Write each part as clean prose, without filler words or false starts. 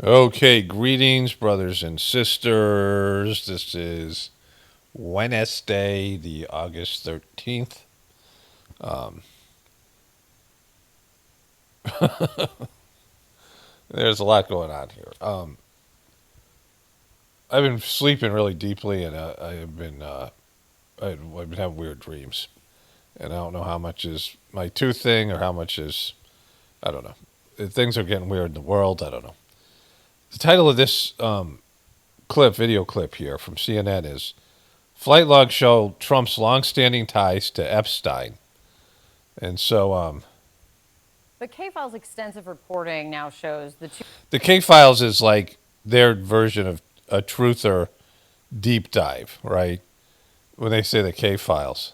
Okay, greetings, brothers and sisters. This is Wednesday, the August 13th. Um, there's a lot going on here. I've been sleeping really deeply, and I've been having weird dreams, and I don't know how much is my tooth thing or how much is I don't know. Things are getting weird in the world. I don't know. The title of this video clip here from CNN is "Flight Log Show Trump's Long-Standing Ties to Epstein." And so But K-File's extensive reporting now shows the K Files is like their version of a truther deep dive, right? When they say the K Files.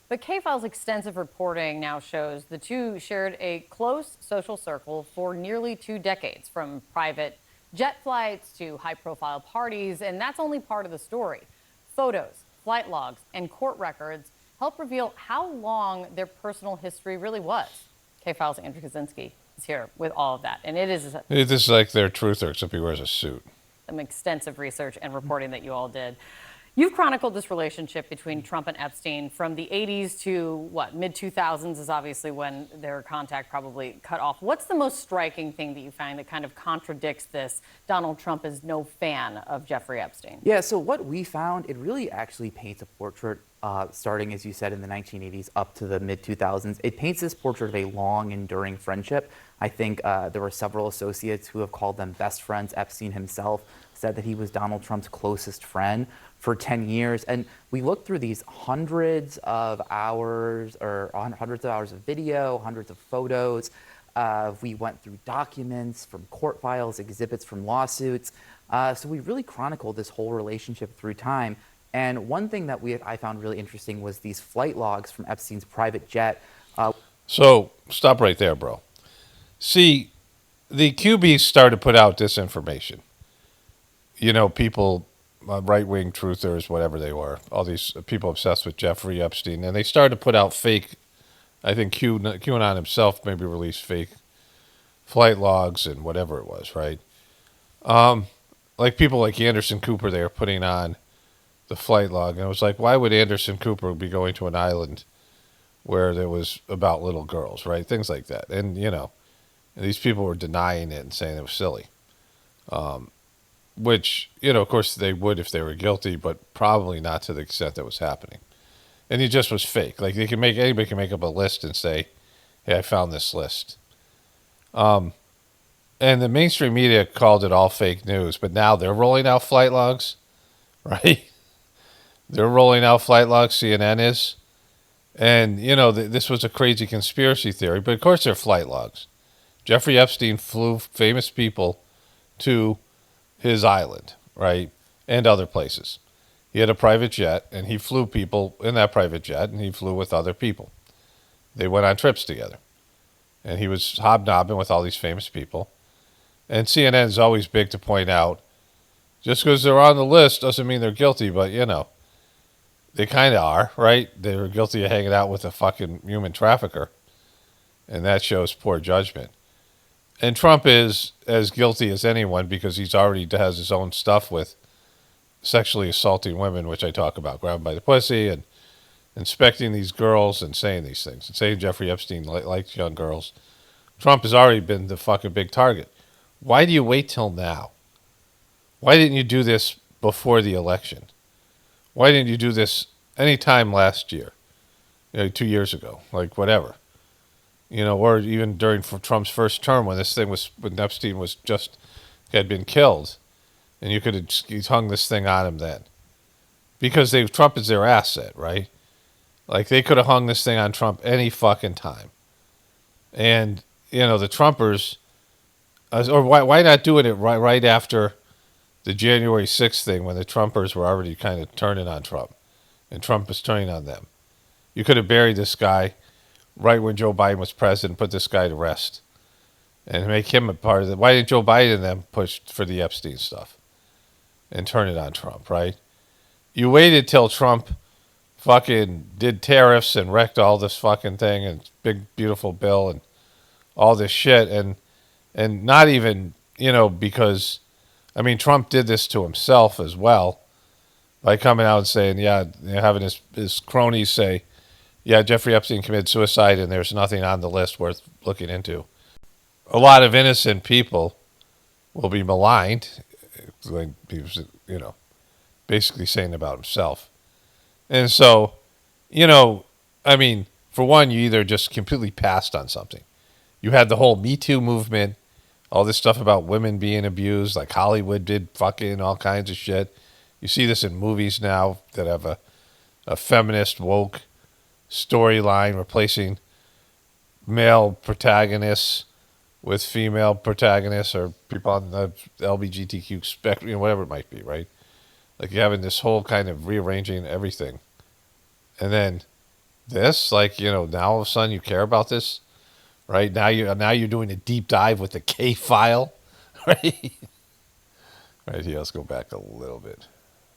But K-File's extensive reporting now shows the two shared a close social circle for nearly 2 decades, from private jet flights to high-profile parties, and that's only part of the story. Photos, flight logs, and court records help reveal how long their personal history really was. K-File's Andrew Kaczynski is here with all of that, and it is This is like their truther, except he wears a suit. some extensive research and reporting that you all did. You've chronicled this relationship between Trump and Epstein from the 80s to mid 2000s is obviously when their contact probably cut off. What's the most striking thing that you find that kind of contradicts this? Donald Trump is no fan of Jeffrey Epstein. Yeah, so what we found, it really actually paints a portrait starting, as you said, in the 1980s up to the mid 2000s. It paints this portrait of a long, enduring friendship. I think there were several associates who have called them best friends. Epstein himself said that he was Donald Trump's closest friend for 10 years. And we looked through these hundreds of hours of video, hundreds of photos. We went through documents from court files, exhibits from lawsuits. So we really chronicled this whole relationship through time. And one thing that I found really interesting was these flight logs from Epstein's private jet. So stop right there, bro. See, the QBs started to put out this information. You know, people, right-wing truthers, whatever they were, all these people obsessed with Jeffrey Epstein, and they started to put out fake. I think QAnon himself maybe released fake flight logs and whatever it was, right? Like people like Anderson Cooper, they were putting on the flight log, and it was like, why would Anderson Cooper be going to an island where there was about little girls, right? Things like that. And, you know, and these people were denying it and saying it was silly. Which, you know, of course they would if they were guilty, but probably not to the extent that was happening. And it just was fake. Like anybody can make up a list and say, hey, I found this list. And the mainstream media called it all fake news, but now they're rolling out flight logs, right? They're rolling out flight logs, CNN is. And, you know, this was a crazy conspiracy theory, but of course they're flight logs. Jeffrey Epstein flew famous people to his island, right, and other places. He had a private jet, and he flew people in that private jet, and he flew with other people. They went on trips together. And he was hobnobbing with all these famous people. And CNN is always big to point out, just because they're on the list doesn't mean they're guilty, but, you know, they kind of are, right? They were guilty of hanging out with a fucking human trafficker. And that shows poor judgment. And Trump is as guilty as anyone because he's already has his own stuff with sexually assaulting women, which I talk about, grabbing by the pussy and inspecting these girls and saying these things. And saying Jeffrey Epstein likes young girls. Trump has already been the fucking big target. Why do you wait till now? Why didn't you do this before the election? Why didn't you do this any time last year? You know, 2 years ago, like whatever. You know, or even during Trump's first term when when Epstein had been killed, and you could have hung this thing on him then. Because Trump is their asset, right? Like they could have hung this thing on Trump any fucking time. And, you know, the Trumpers, or why not doing it right after the January 6th thing when the Trumpers were already kind of turning on Trump and Trump was turning on them. You could have buried this guy right when Joe Biden was president, put this guy to rest and make him a part of it. Why didn't Joe Biden then push for the Epstein stuff and turn it on Trump, right? You waited till Trump fucking did tariffs and wrecked all this fucking thing and big, beautiful bill and all this shit and not even because, I mean, Trump did this to himself as well by coming out and saying, yeah, having his cronies say, yeah, Jeffrey Epstein committed suicide and there's nothing on the list worth looking into. A lot of innocent people will be maligned, like he was, basically saying about himself. And so, I mean, for one, you either just completely passed on something. You had the whole Me Too movement, all this stuff about women being abused, like Hollywood did fucking all kinds of shit. You see this in movies now that have a feminist woke storyline replacing male protagonists with female protagonists or people on the LGBTQ spectrum, whatever it might be, right? Like you're having this whole kind of rearranging everything. And then this, like, now all of a sudden you care about this, right? Now you're doing a deep dive with the K file, right? Right here, let's go back a little bit.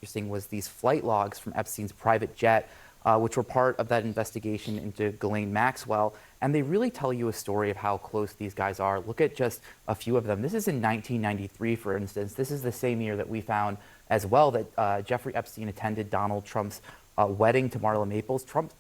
Interesting was these flight logs from Epstein's private jet, which were part of that investigation into Ghislaine Maxwell. And they really tell you a story of how close these guys are. Look at just a few of them. This is in 1993, for instance. This is the same year that we found as well that Jeffrey Epstein attended Donald Trump's wedding to Marla Maples. Trump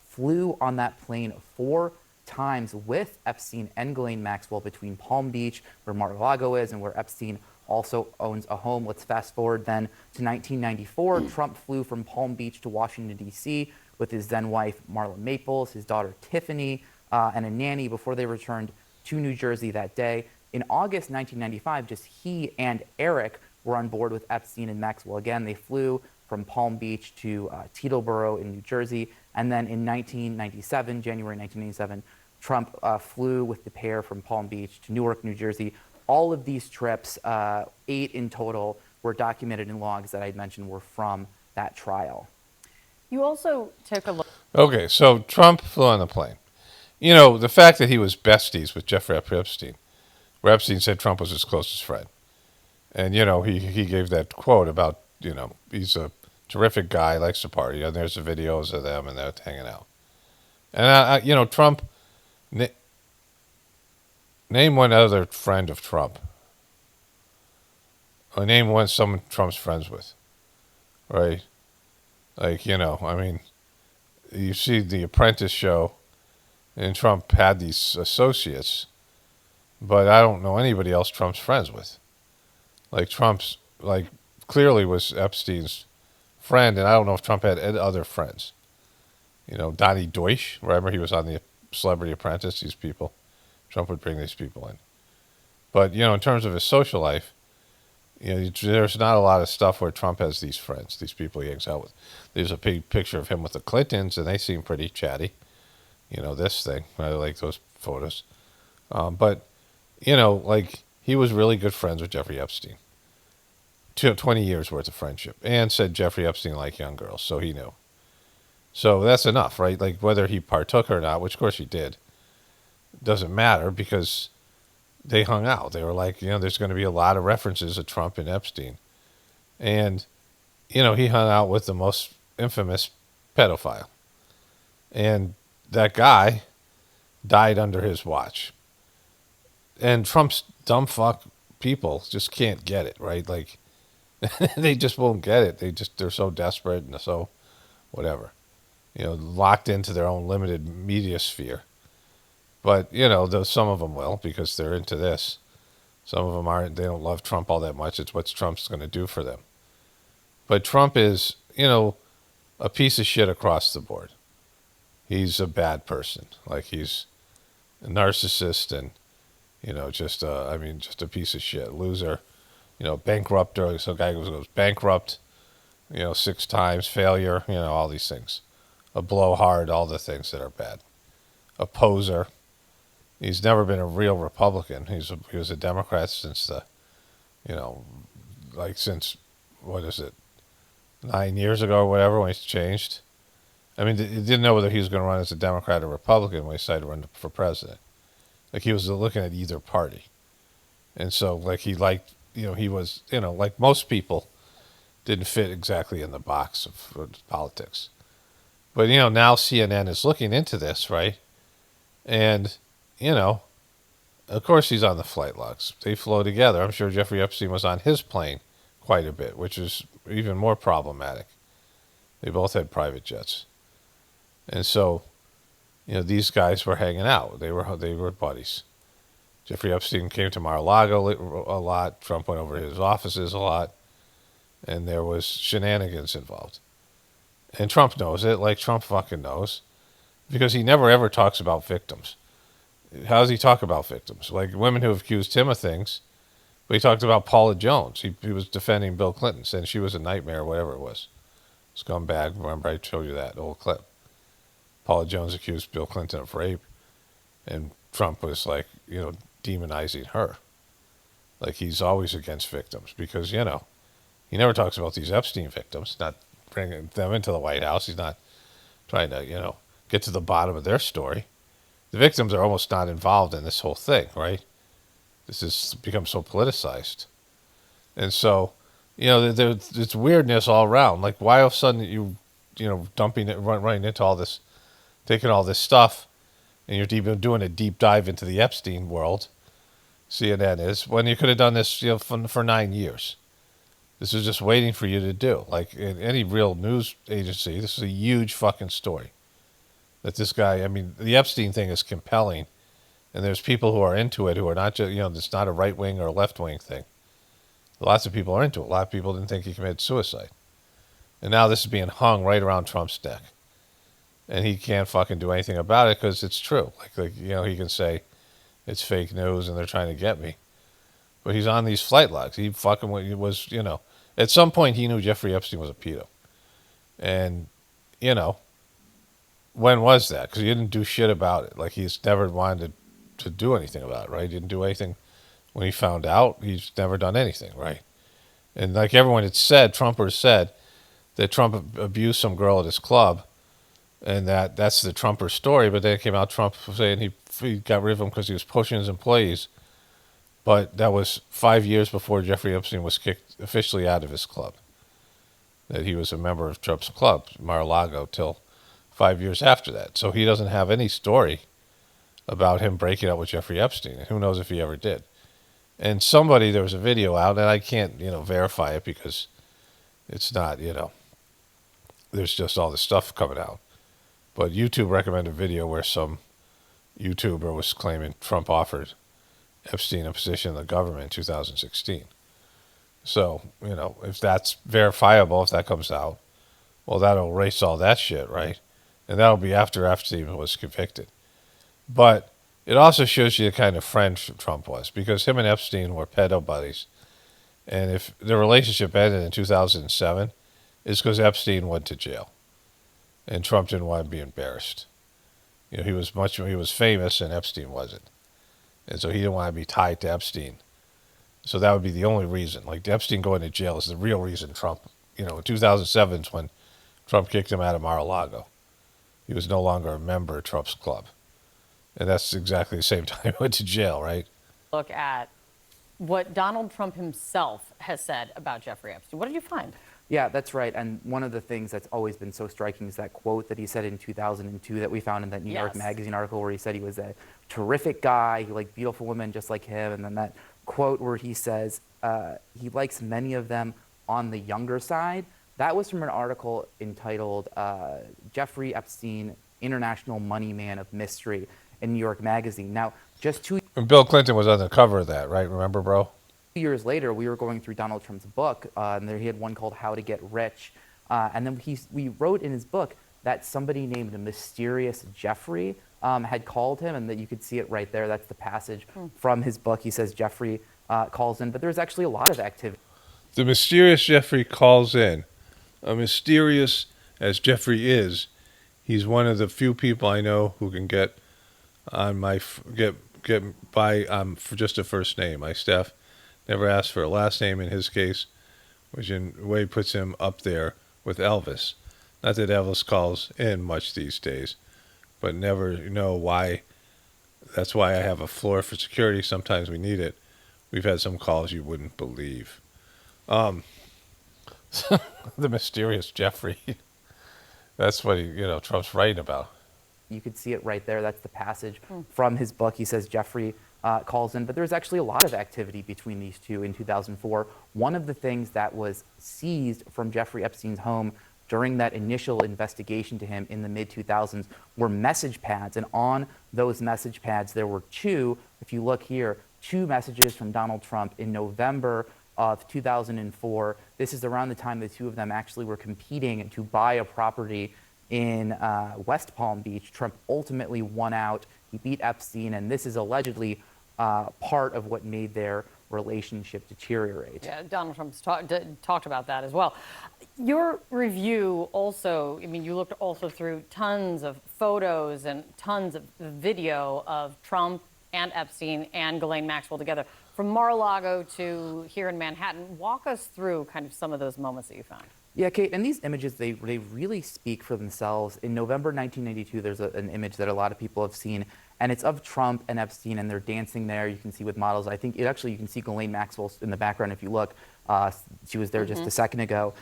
flew on that plane 4 times with Epstein and Ghislaine Maxwell between Palm Beach, where Mar-a-Lago is, and where Epstein also owns a home. Let's fast forward then to 1994. Trump flew from Palm Beach to Washington, D.C. with his then wife, Marla Maples, his daughter, Tiffany, and a nanny before they returned to New Jersey that day. In August 1995, just he and Eric were on board with Epstein and Maxwell again. They flew from Palm Beach to Teterboro in New Jersey. And then in 1997, January 1997, Trump flew with the pair from Palm Beach to Newark, New Jersey. All of these trips, 8 in total, were documented in logs that I mentioned were from that trial. You also took a look. Okay, so Trump flew on the plane. The fact that he was besties with Jeffrey Epstein, where Epstein said Trump was his closest friend. And, he gave that quote about, he's a terrific guy, likes to party. And there's the videos of them and they're hanging out. And, Trump, name one other friend of Trump. Or name one someone Trump's friends with. Right? Like, I mean, you see the Apprentice show, and Trump had these associates, but I don't know anybody else Trump's friends with. Like, Trump's, clearly was Epstein's friend, and I don't know if Trump had other friends. Donnie Deutsch, remember he was on the Celebrity Apprentice, these people. Trump would bring these people in. But, in terms of his social life, there's not a lot of stuff where Trump has these friends, these people he hangs out with. There's a big picture of him with the Clintons, and they seem pretty chatty. This thing. I like those photos. But, he was really good friends with Jeffrey Epstein. 20 years worth of friendship. And said Jeffrey Epstein liked young girls, so he knew. So that's enough, right? Like, whether he partook or not, which of course he did, doesn't matter because they hung out. They were like, there's going to be a lot of references to Trump and Epstein. And, he hung out with the most infamous pedophile. And that guy died under his watch. And Trump's dumb fuck people just can't get it, right? Like, they just won't get it. They're so desperate and so whatever. Locked into their own limited media sphere. But, some of them will because they're into this. Some of them aren't. They don't love Trump all that much. It's what Trump's going to do for them. But Trump is, a piece of shit across the board. He's a bad person. Like, he's a narcissist and, just a piece of shit. Loser. Bankrupt. So a guy goes bankrupt, 6 times, failure, all these things. A blowhard, all the things that are bad. A poser. He's never been a real Republican. He was a Democrat since since, what is it, 9 years ago or whatever when he's changed. I mean, he didn't know whether he was going to run as a Democrat or Republican when he decided to run for president. Like, he was looking at either party. And so, he liked, he was, like most people, didn't fit exactly in the box of politics. But, now CNN is looking into this, right? And, Of course, he's on the flight logs. They flew together. I'm sure Jeffrey Epstein was on his plane quite a bit, which is even more problematic. They both had private jets. And so, these guys were hanging out. They were buddies. Jeffrey Epstein came to Mar-a-Lago a lot. Trump went over to his offices a lot. And there was shenanigans involved. And Trump knows it, like Trump fucking knows. Because he never ever talks about victims. How does he talk about victims? Like women who have accused him of things. But he talked about Paula Jones. He was defending Bill Clinton, saying she was a nightmare, whatever it was. Scumbag. Remember, I showed you that old clip. Paula Jones accused Bill Clinton of rape. And Trump was like, demonizing her. Like he's always against victims because, he never talks about these Epstein victims, not bringing them into the White House. He's not trying to, get to the bottom of their story. The victims are almost not involved in this whole thing, right? This has become so politicized. And so, there's weirdness all around. Like, why all of a sudden dumping it, running into all this, taking all this stuff, and you're doing a deep dive into the Epstein world, CNN is, when you could have done this for 9 years. This is just waiting for you to do. Like in any real news agency, this is a huge fucking story. That this guy, the Epstein thing is compelling. And there's people who are into it who are not just, it's not a right wing or a left wing thing. Lots of people are into it. A lot of people didn't think he committed suicide. And now this is being hung right around Trump's neck. And he can't fucking do anything about it because it's true. He can say it's fake news and they're trying to get me. But he's on these flight logs. He fucking was, at some point he knew Jeffrey Epstein was a pedo. And, when was that? Because he didn't do shit about it. Like he's never wanted to do anything about it, right? He didn't do anything when he found out. He's never done anything, right? And like everyone had said, Trumpers said that Trump abused some girl at his club. And that's the Trumper story. But then it came out Trump saying he got rid of him because he was pushing his employees. But that was 5 years before Jeffrey Epstein was kicked officially out of his club. That he was a member of Trump's club, Mar-a-Lago, till 5 years after that. So he doesn't have any story about him breaking up with Jeffrey Epstein. And who knows if he ever did. And there was a video out, and I can't, verify it because it's not, there's just all this stuff coming out. But YouTube recommended a video where some YouTuber was claiming Trump offered Epstein a position in the government in 2016. So, if that's verifiable, if that comes out, well, that'll erase all that shit, right? And that'll be after Epstein was convicted. But it also shows you the kind of friend Trump was, because him and Epstein were pedo buddies. And if the relationship ended in 2007, it's because Epstein went to jail. And Trump didn't want to be embarrassed. He was famous and Epstein wasn't. And so he didn't want to be tied to Epstein. So that would be the only reason. Like Epstein going to jail is the real reason Trump, in 2007 is when Trump kicked him out of Mar-a-Lago. He was no longer a member of Trump's club. And that's exactly the same time he went to jail, right? Look at what Donald Trump himself has said about Jeffrey Epstein. What did you find? Yeah, that's right. And one of the things that's always been so striking is that quote that he said in 2002 that we found in that New York Magazine article where he said he was a terrific guy, he liked beautiful women just like him. And then that quote where he says he likes many of them on the younger side. That was from an article entitled Jeffrey Epstein, International Money Man of Mystery in New York Magazine. Now, just And Bill Clinton was on the cover of that, right? Remember, bro? 2 years later, we were going through Donald Trump's book, and there he had one called How to Get Rich. And then we wrote in his book that somebody named Mysterious Jeffrey had called him, and that you could see it right there. That's the passage from his book. He says Jeffrey calls in, but there's actually a lot of activity. The Mysterious Jeffrey calls in. Mysterious as Jeffrey is, he's one of the few people I know who can get on get by for just a first name. My staff never asked for a last name in his case, which in a way puts him up there with Elvis. Not that Elvis calls in much these days, but never know why. That's why I have a floor for security. Sometimes we need it. We've had some calls you wouldn't believe. The Mysterious Jeffrey. That's what Trump's writing about. You could see it right there. That's the passage from his book. He says Jeffrey calls in, but there's actually a lot of activity between these two in 2004. One of the things that was seized from Jeffrey Epstein's home during that initial investigation to him in the mid-2000s were message pads, and on those message pads there were two, if you look here, two messages from Donald Trump in November of 2004. This is around the time the two of them actually were competing to buy a property in West Palm Beach. Trump ultimately won out. He beat Epstein, and this is allegedly part of what made their relationship deteriorate. Yeah, Donald Trump's talked about that as well. Your review also, I mean, you looked also through tons of photos and tons of video of Trump and Epstein and Ghislaine Maxwell together from Mar-a-Lago to here in Manhattan. Walk us through kind of some of those moments that you found. Yeah, Kate, and these images, they really speak for themselves. In November 1992, there's an image that a lot of people have seen, and it's of Trump and Epstein, and they're dancing there. You can see with models. I think you can see Ghislaine Maxwell in the background if you look. She was there just a second ago.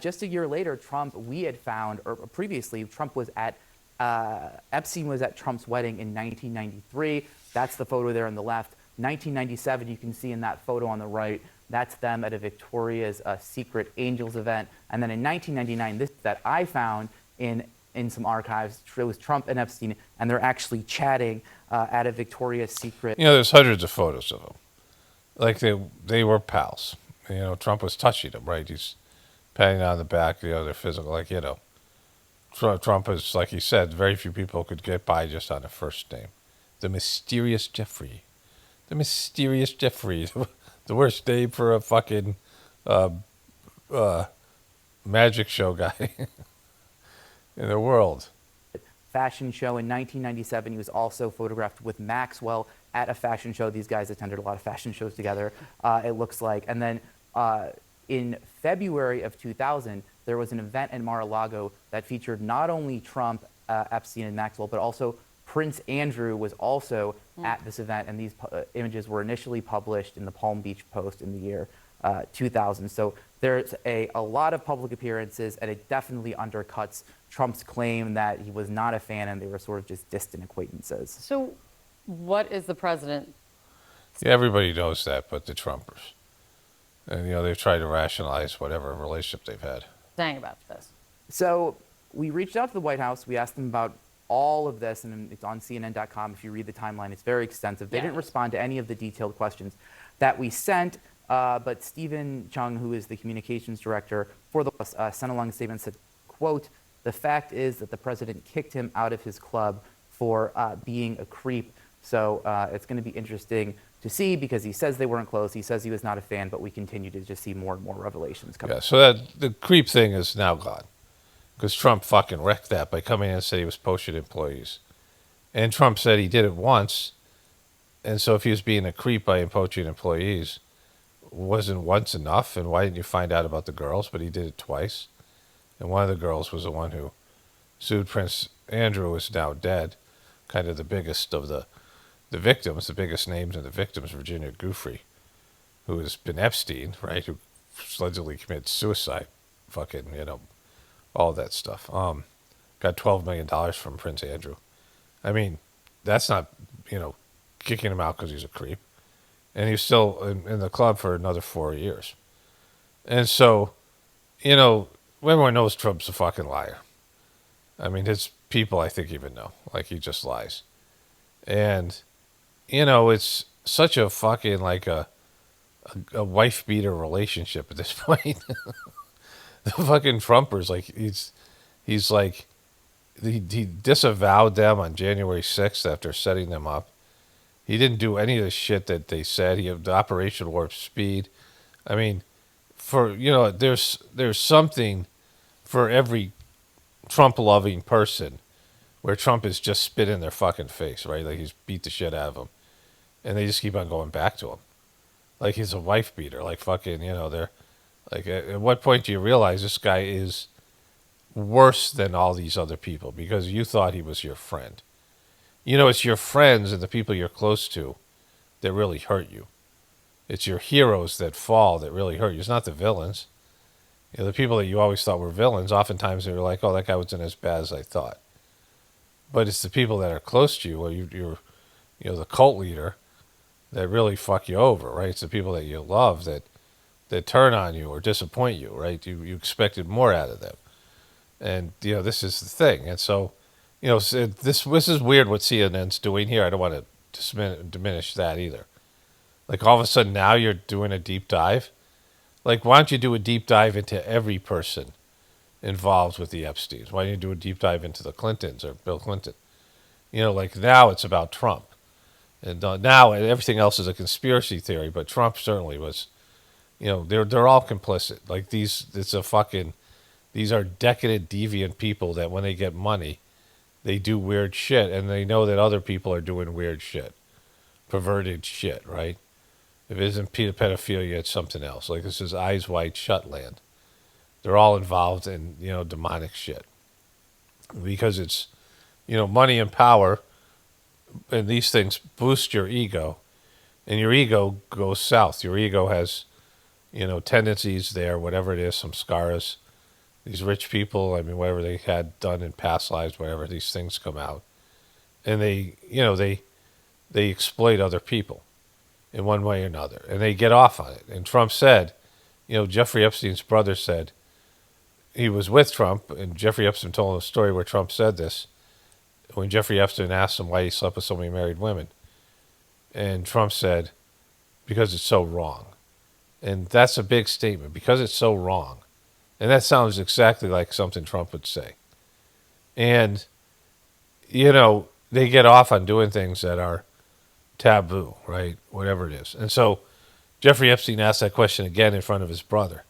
Just a year later, we had found, or previously, Trump was at, Epstein was at Trump's wedding in 1993. That's the photo there on the left. 1997, you can see in that photo on the right, that's them at a Victoria's Secret Angels event. And then in 1999, this that I found in some archives, it was Trump and Epstein, and they're actually chatting at a Victoria's Secret. You know, there's hundreds of photos of them. Like they were pals. You know, Trump was touching them, right? He's patting on the back, you know, they're physical. Like, you know, Trump is, like he said, very few people could get by just on a first name. The mysterious Jeffrey. The mysterious Jeffrey. The worst name for a fucking magic show guy in the world. Fashion show in 1997. He was also photographed with Maxwell at a fashion show. These guys attended a lot of fashion shows together, it looks like. And then in February of 2000, there was an event in Mar-a-Lago that featured not only Trump, Epstein, and Maxwell, but also Prince Andrew was also at this event, and these images were initially published in the Palm Beach Post in the year 2000. So there's a lot of public appearances, and it definitely undercuts Trump's claim that he was not a fan and they were sort of just distant acquaintances. So what is the president? Yeah, everybody knows that, but the Trumpers. And, you know, they've tried to rationalize whatever relationship they've had. Saying about this? So we reached out to the White House. We asked them about all of this, and it's on CNN.com. If you read the timeline, it's very extensive. They didn't respond to any of the detailed questions that we sent, but Stephen Chung, who is the communications director for the sent along a statement, said, quote, "The fact is that the president kicked him out of his club for being a creep." So it's going to be interesting to see, because he says they weren't close. He says he was not a fan, but we continue to just see more and more revelations coming. Yeah, so that the creep thing is now gone. Because Trump fucking wrecked that by coming in and said he was poaching employees. And Trump said he did it once. And so if he was being a creep by poaching employees, wasn't once enough? And why didn't you find out about the girls? But he did it twice. And one of the girls was the one who sued Prince Andrew, who is now dead. Kind of the biggest of the victims, the biggest names in the victims, Virginia Giuffre, who has been Epstein, right? Who allegedly committed suicide. Fucking, you know, all that stuff. Got $12 million from Prince Andrew. I mean, that's not, you know, kicking him out because he's a creep. And he's still in the club for another 4 years. And so, you know, everyone knows Trump's a fucking liar. I mean, his people, I think, even know. Like, he just lies. And, you know, it's such a fucking, like, a wife-beater relationship at this point. The fucking Trumpers, like, he's like, he disavowed them on January 6th after setting them up. He didn't do any of the shit that they said. He had the Operation Warp Speed. I mean, you know, there's something for every Trump-loving person where Trump is just spit in their fucking face, right? Like, he's beat the shit out of them. And they just keep on going back to him. Like, he's a wife beater. Like, fucking, you know, they're... Like, at what point do you realize this guy is worse than all these other people because you thought he was your friend? You know, it's your friends and the people you're close to that really hurt you. It's your heroes that fall that really hurt you. It's not the villains. You know, the people that you always thought were villains, oftentimes they were like, oh, that guy wasn't as bad as I thought. But it's the people that are close to you, or you the cult leader that really fuck you over, right? It's the people that you love that turn on you or disappoint you, right? You expected more out of them, and this is the thing. And so, this is weird what CNN's doing here. I don't want to diminish that either. Like all of a sudden now you're doing a deep dive. Like why don't you do a deep dive into every person involved with the Epsteins? Why don't you do a deep dive into the Clintons or Bill Clinton? Like now it's about Trump, and now everything else is a conspiracy theory. But Trump certainly was. They're all complicit. Like these are decadent, deviant people that when they get money, they do weird shit, and they know that other people are doing weird shit, perverted shit, right? If it isn't pedophilia, it's something else. Like this is eyes wide shut land. They're all involved in demonic shit because it's money and power, and these things boost your ego, and your ego goes south. Your ego has tendencies there, whatever it is, some scars. These rich people, I mean, whatever they had done in past lives, whatever, these things come out, and they exploit other people in one way or another, and they get off on it. And Trump said, Jeffrey Epstein's brother said he was with Trump, and Jeffrey Epstein told a story where Trump said this when Jeffrey Epstein asked him why he slept with so many married women, and Trump said, because it's so wrong. And that's a big statement, because it's so wrong. And that sounds exactly like something Trump would say. And, they get off on doing things that are taboo, right? Whatever it is. And so Jeffrey Epstein asked that question again in front of his brother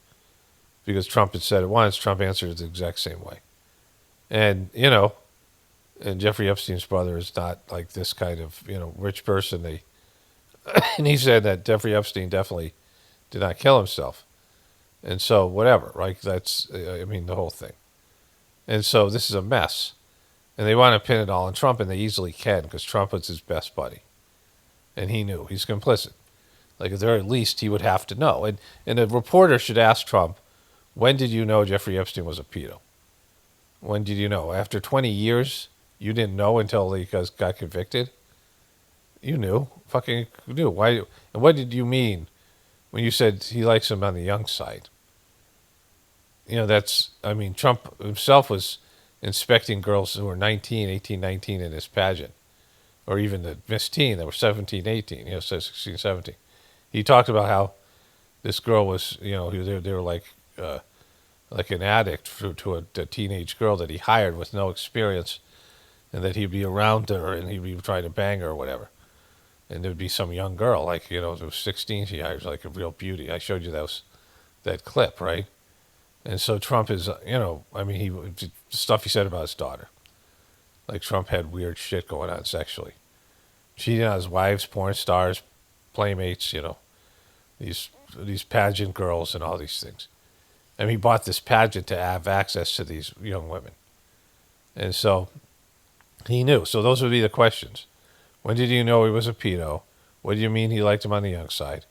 because Trump had said it once. Trump answered it the exact same way. And, and Jeffrey Epstein's brother is not like this kind of, rich person. And he said that Jeffrey Epstein definitely did not kill himself. And so whatever, right? That's, the whole thing. And so this is a mess. And they want to pin it all on Trump, and they easily can because Trump was his best buddy. And he knew. He's complicit. Like, at the very least, he would have to know. And a reporter should ask Trump, when did you know Jeffrey Epstein was a pedo? When did you know? After 20 years, you didn't know until he got convicted? You knew. Fucking knew. Why? And what did you mean when you said he likes him on the young side? Trump himself was inspecting girls who were 19, 18, 19 in his pageant. Or even the Miss Teen that were 17, 18, 16, 17. He talked about how this girl was, they were like an addict to a teenage girl that he hired with no experience, and that he'd be around her and he'd be trying to bang her or whatever. And there'd be some young girl, like, it was 16, she hires like a real beauty. I showed you that clip, right? And so Trump is, the stuff he said about his daughter. Like Trump had weird shit going on sexually. Cheating on his wives, porn stars, playmates, these pageant girls and all these things. And he bought this pageant to have access to these young women. And so he knew. So those would be the questions. When did you know he was a pedo? What do you mean he liked him on the young side?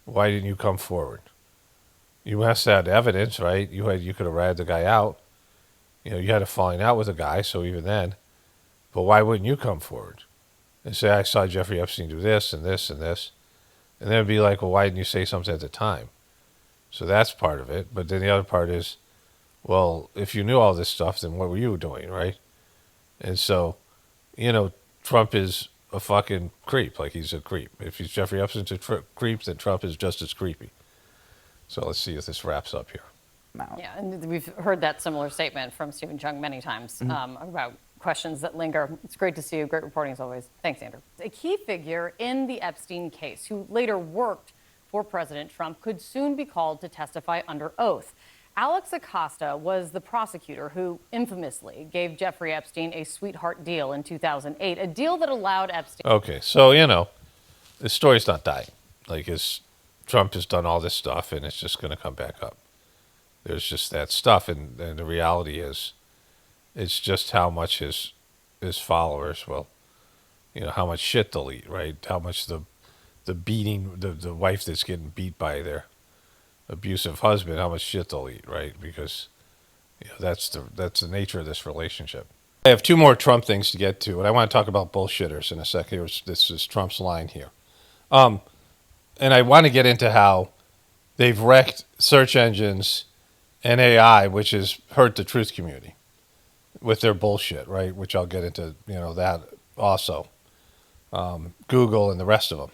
Why didn't you come forward? You must have had evidence, right? You could have ratted the guy out. You had a falling out with a guy, so even then. But why wouldn't you come forward and say, I saw Jeffrey Epstein do this and this and this? And then it'd be like, well, why didn't you say something at the time? So that's part of it. But then the other part is, well, if you knew all this stuff, then what were you doing, right? And so, Trump is a fucking creep. Like, he's a creep. If he's Jeffrey Epstein's a creep, then Trump is just as creepy. So let's see if this wraps up here. Yeah, and we've heard that similar statement from Stephen Chung many times about questions that linger. It's great to see you. Great reporting as always. Thanks, Andrew. A key figure in the Epstein case, who later worked for President Trump, could soon be called to testify under oath. Alex Acosta was the prosecutor who infamously gave Jeffrey Epstein a sweetheart deal in 2008, a deal that allowed Epstein... Okay, so, this story's not dying. Like, Trump has done all this stuff, and it's just going to come back up. There's just that stuff, and the reality is, it's just how much his followers will, how much shit they'll eat, right? How much the beating, the wife that's getting beat by their abusive husband, how much shit they'll eat, right? Because that's the nature of this relationship. I have two more Trump things to get to, and I want to talk about bullshitters in a second. This is Trump's line here. And I want to get into how they've wrecked search engines and AI, which has hurt the truth community with their bullshit, right? Which I'll get into, that also. Google and the rest of them.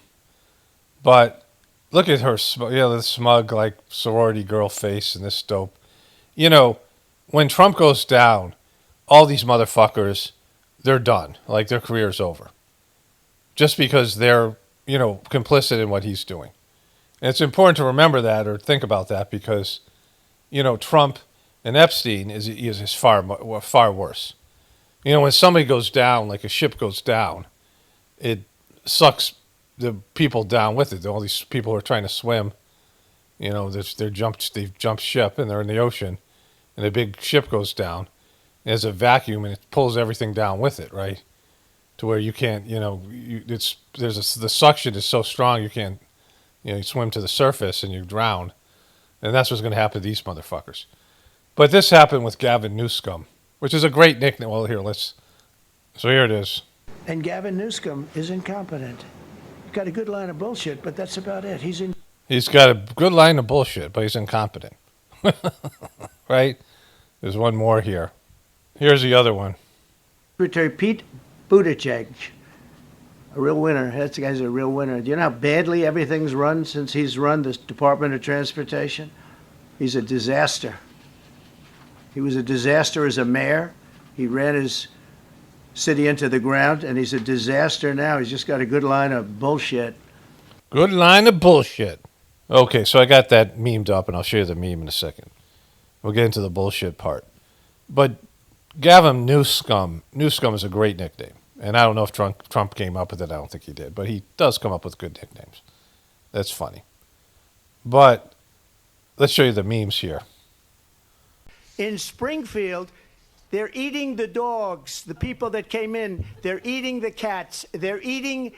But look at her, the smug, like, sorority girl face and this dope. When Trump goes down, all these motherfuckers, they're done. Like, their career's over. Just because they're, complicit in what he's doing. And it's important to remember that or think about that because, Trump and Epstein is far worse. When somebody goes down, like a ship goes down, it sucks the people down with it. All these people who are trying to swim, they've jumped ship and they're in the ocean, and a big ship goes down. There's a vacuum and it pulls everything down with it, right? To where you can't, the suction is so strong you can't, you swim to the surface and you drown, and that's what's going to happen to these motherfuckers. But this happened with Gavin Newsom, which is a great nickname. Well, here it is. And Gavin Newsom is incompetent. Got a good line of bullshit, but that's about it. He's got a good line of bullshit, but he's incompetent. Right? There's one more here. Here's the other one. Secretary Pete Buttigieg, a real winner. That guy's a real winner. Do you know how badly everything's run since he's run the Department of Transportation? He's a disaster. He was a disaster as a mayor. He ran his city into the ground, and he's a disaster now. He's just got a good line of bullshit. Good line of bullshit. Okay, so I got that memed up, and I'll show you the meme in a second. We'll get into the bullshit part. But Gavin Newsom is a great nickname. And I don't know if Trump came up with it. I don't think he did. But he does come up with good nicknames. That's funny. But let's show you the memes here. In Springfield, they're eating the dogs, the people that came in. They're eating the cats. They're eating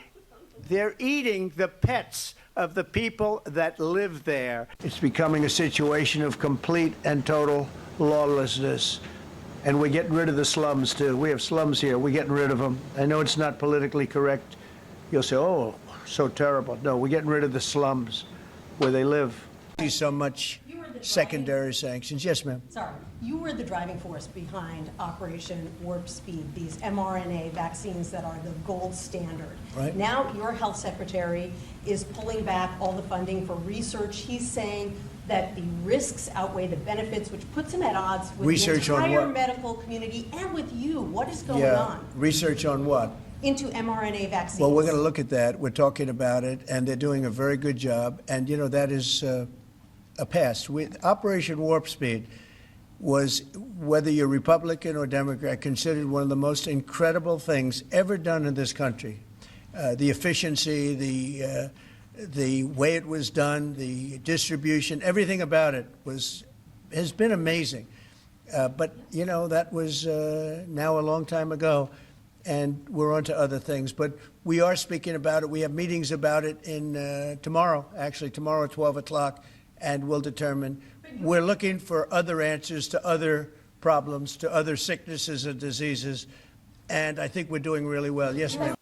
the pets of the people that live there. It's becoming a situation of complete and total lawlessness. And we're getting rid of the slums, too. We have slums here. We're getting rid of them. I know it's not politically correct. You'll say, oh, so terrible. No, we're getting rid of the slums where they live. See so much secondary sanctions. Yes, ma'am. Sorry. You were the driving force behind Operation Warp Speed, these mRNA vaccines that are the gold standard. Right. Now your health secretary is pulling back all the funding for research. He's saying that the risks outweigh the benefits, which puts him at odds with Research the on entire what? medical community and with you. What is going on? Research on what? Into mRNA vaccines. Well, we're going to look at that. We're talking about it, and they're doing a very good job. And, that is a pass. Operation Warp Speed was, whether you're Republican or Democrat, considered one of the most incredible things ever done in this country. The efficiency, the way it was done, the distribution, everything about it has been amazing. But, that was now a long time ago, and we're on to other things. But we are speaking about it. We have meetings about it tomorrow at 12 o'clock, and we'll determine. We're looking for other answers to other problems, to other sicknesses and diseases, and I think we're doing really well. Yes, ma'am.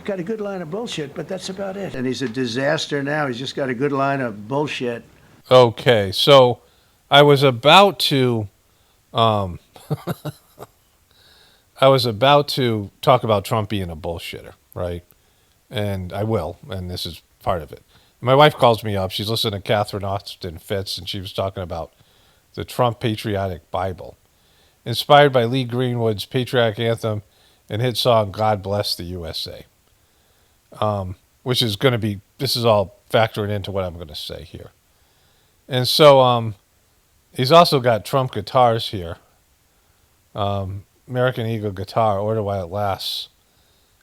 Got a good line of bullshit, but that's about it. And he's a disaster now. He's just got a good line of bullshit. Okay, so I was about to talk about Trump being a bullshitter, right? And I will, and this is part of it. My wife calls me up. She's listening to Catherine Austin Fitz, and she was talking about the Trump Patriotic Bible, inspired by Lee Greenwood's patriotic anthem and hit song "God Bless the USA," which is going to be. This is all factoring into what I'm going to say here, and so he's also got Trump guitars here, American Eagle guitar, order while it lasts,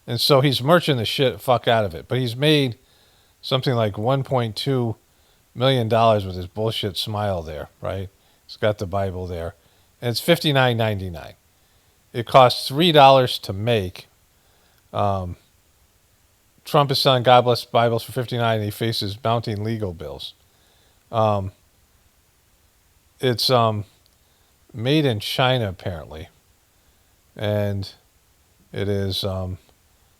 and so he's merching the fuck out of it. But he's made something like $1.2 million with his bullshit smile there, right? He's got the Bible there. And it's $59.99. It costs $3 to make. Trump is selling God Bless Bibles for $59, and he faces mounting legal bills. It's made in China, apparently. and it is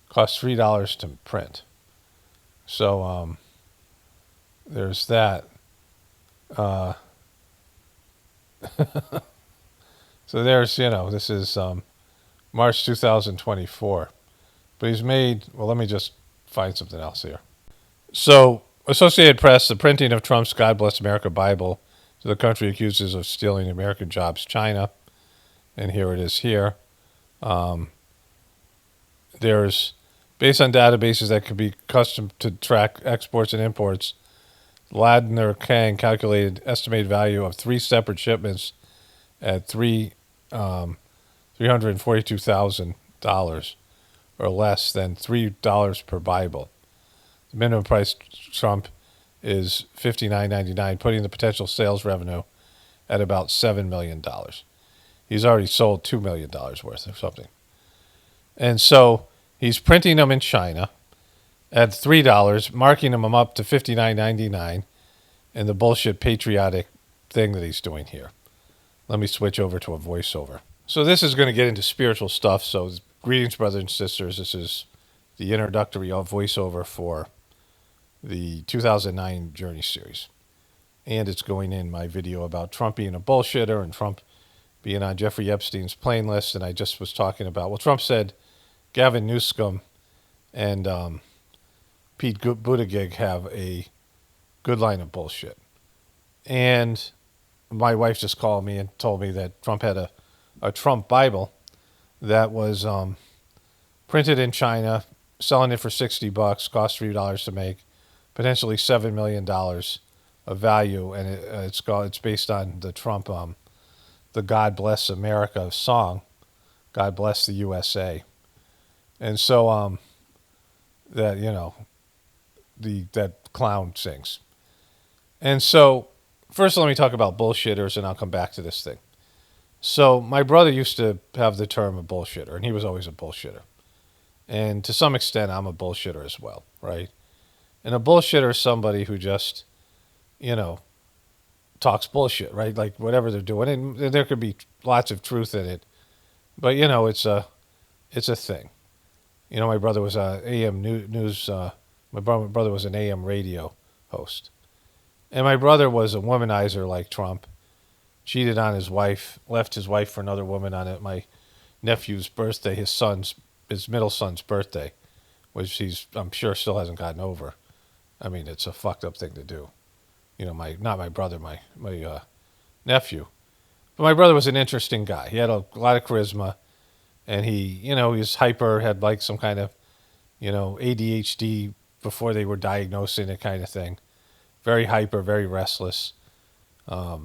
costs $3 to print. So there's that. So there's, this is March 2024. But he's made, well, let me just find something else here. So, Associated Press, the printing of Trump's God Bless America Bible to the country accuses of stealing American jobs, China. And here it is here. There's, based on databases that could be custom to track exports and imports, Ladner Kang calculated estimated value of 3 separate shipments at $342,000 or less than $3 per Bible. The minimum price Trump is $59.99, putting the potential sales revenue at about $7 million. He's already sold $2 million worth of something. And so he's printing them in China at $3, marking them up to $59.99, and the bullshit patriotic thing that he's doing here. Let me switch over to a voiceover. So this is going to get into spiritual stuff. So greetings, brothers and sisters. This is the introductory voiceover for the 2009 Journey series. And it's going in my video about Trump being a bullshitter and Trump being on Jeffrey Epstein's plane list. And I just was talking about, well, Trump said Gavin Newsom and Pete Buttigieg have a good line of bullshit. And my wife just called me and told me that Trump had a Trump Bible that was printed in China, selling it for $60, cost $3 to make, potentially $7 million of value, and it's based on the Trump the God Bless America song, God Bless the USA, and so that that clown sings, and so. First, let me talk about bullshitters, and I'll come back to this thing. So my brother used to have the term a bullshitter, and he was always a bullshitter. And to some extent, I'm a bullshitter as well, right? And a bullshitter is somebody who just, talks bullshit, right? Like whatever they're doing. And there could be lots of truth in it. But, it's a thing. My brother was a AM news, my brother was an AM radio host. And my brother was a womanizer like Trump, cheated on his wife, left his wife for another woman on my nephew's birthday, his middle son's birthday, which I'm sure still hasn't gotten over. I mean, it's a fucked up thing to do. Not my brother, my nephew. But my brother was an interesting guy. He had a lot of charisma, and he was hyper, had like some kind of, ADHD before they were diagnosing it kind of thing. Very hyper, very restless. A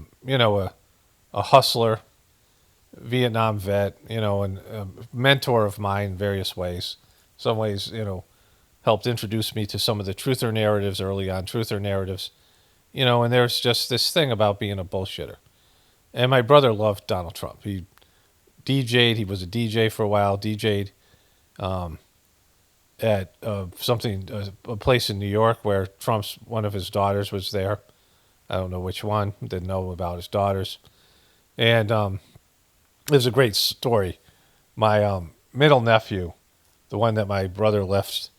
hustler, Vietnam vet, and a mentor of mine in various ways. Some ways, helped introduce me to some of the truther narratives early on, and there's just this thing about being a bullshitter. And my brother loved Donald Trump. He DJ'd, he was a DJ for a while, DJ'd at a place in New York where one of his daughters was there. I don't know which one, didn't know about his daughters. And it was a great story. My middle nephew, the one that my brother left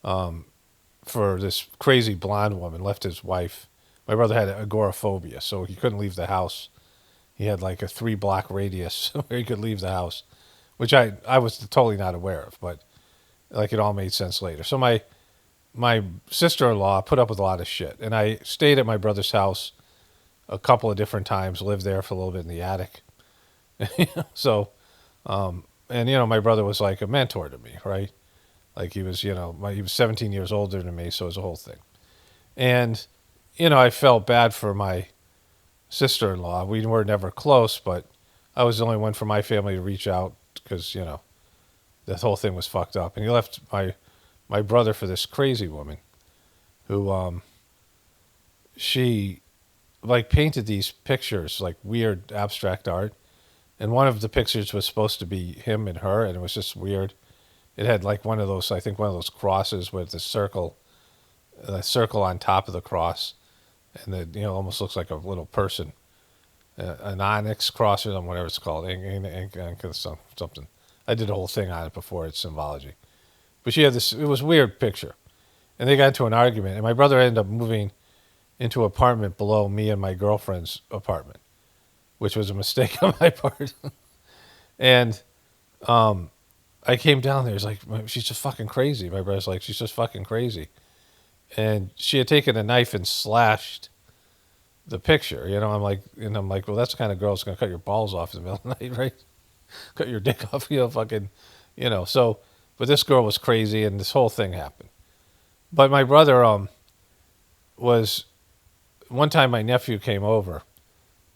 for this crazy blonde woman, left his wife. My brother had agoraphobia, so he couldn't leave the house. He had like a 3-block radius where he could leave the house, which I was totally not aware of, but like it all made sense later. So my sister-in-law put up with a lot of shit, and I stayed at my brother's house a couple of different times, lived there for a little bit in the attic. So, my brother was like a mentor to me, right? Like he was, he was 17 years older than me, so it was a whole thing. And, I felt bad for my sister-in-law. We were never close, but I was the only one from my family to reach out because, the whole thing was fucked up. And he left my brother for this crazy woman who, she like painted these pictures, like weird abstract art. And one of the pictures was supposed to be him and her, and it was just weird. It had like one of those crosses with the circle on top of the cross. And it, almost looks like a little person, an onyx cross or whatever it's called, something. I did a whole thing on it before. It's symbology. But she had this, it was a weird picture. And they got into an argument. And my brother ended up moving into an apartment below me and my girlfriend's apartment, which was a mistake on my part. And I came down there. It's like, she's just fucking crazy. My brother's like, she's just fucking crazy. And she had taken a knife and slashed the picture. You know, I'm like, well, that's the kind of girl that's going to cut your balls off in the middle of the night, right? Cut your dick off, fucking, So, but this girl was crazy, and this whole thing happened. But my brother was, one time my nephew came over,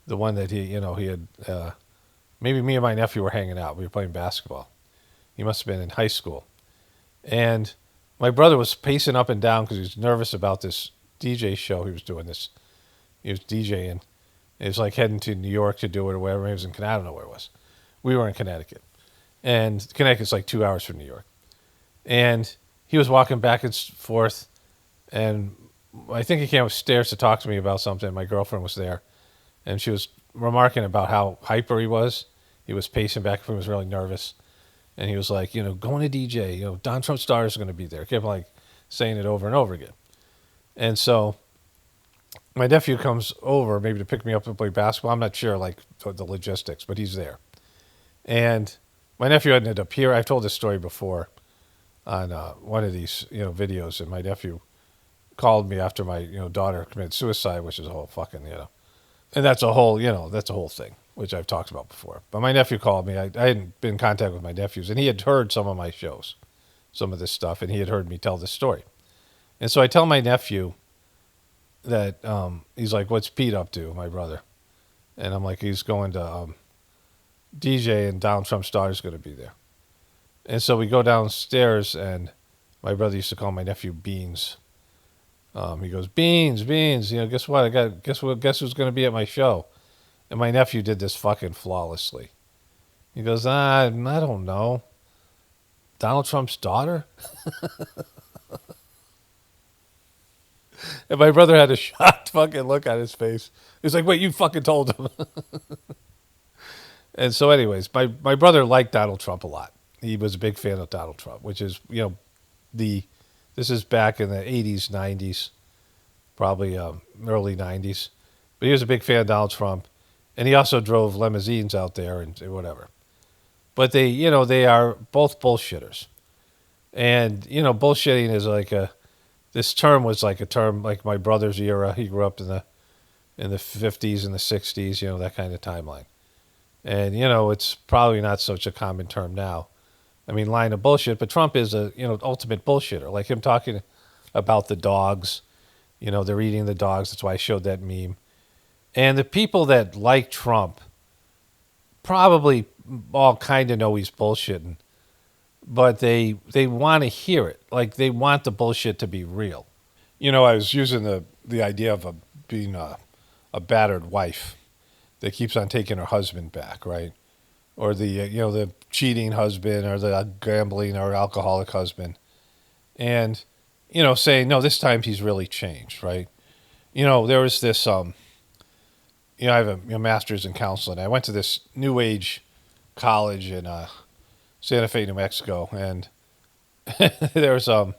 the one that he had, maybe me and my nephew were hanging out. We were playing basketball. He must have been in high school. And my brother was pacing up and down because he was nervous about this DJ show he was doing. He was DJing. He was like heading to New York to do it or wherever. He was in Connecticut. I don't know where it was. We were in Connecticut. And Connecticut's like 2 hours from New York. And he was walking back and forth. And I think he came upstairs to talk to me about something. My girlfriend was there. And she was remarking about how hyper he was. He was pacing back and forth. He was really nervous. And he was like, going to DJ, Donald Trump stars are going to be there. Kept like saying it over and over again. And so my nephew comes over maybe to pick me up to play basketball. I'm not sure like the logistics, but he's there. And my nephew ended up here. I've told this story before on one of these, videos. And my nephew called me after my, daughter committed suicide, which is a whole fucking, and that's a whole, that's a whole thing, which I've talked about before. But my nephew called me. I hadn't been in contact with my nephews, and he had heard some of my shows, some of this stuff, and he had heard me tell this story. And so I tell my nephew that he's like, what's Pete up to, my brother? And I'm like, he's going to DJ, and Donald Trump's daughter's going to be there. And so we go downstairs, and my brother used to call my nephew Beans. He goes, Beans, guess what? Guess who's going to be at my show? And my nephew did this fucking flawlessly. He goes, I don't know. Donald Trump's daughter? And my brother had a shocked fucking look on his face. He's like, wait, you fucking told him. And so anyways, my brother liked Donald Trump a lot. He was a big fan of Donald Trump, which is, this is back in the 80s, 90s, probably early 90s. But he was a big fan of Donald Trump. And he also drove limousines out there and whatever. But they are both bullshitters. And, bullshitting is like this term was like a term like my brother's era. He grew up in the 50s and the 60s, that kind of timeline. And, it's probably not such a common term now. I mean, line of bullshit, but Trump is a, ultimate bullshitter. Like him talking about the dogs, they're eating the dogs. That's why I showed that meme. And the people that like Trump probably all kind of know he's bullshitting, but they want to hear it. Like they want the bullshit to be real. I was using the idea of being a battered wife that keeps on taking her husband back, right? Or the cheating husband, or the gambling or alcoholic husband, and saying no, this time he's really changed, right? There was this I have a master's in counseling. I went to this New Age college in Santa Fe, New Mexico, and there was a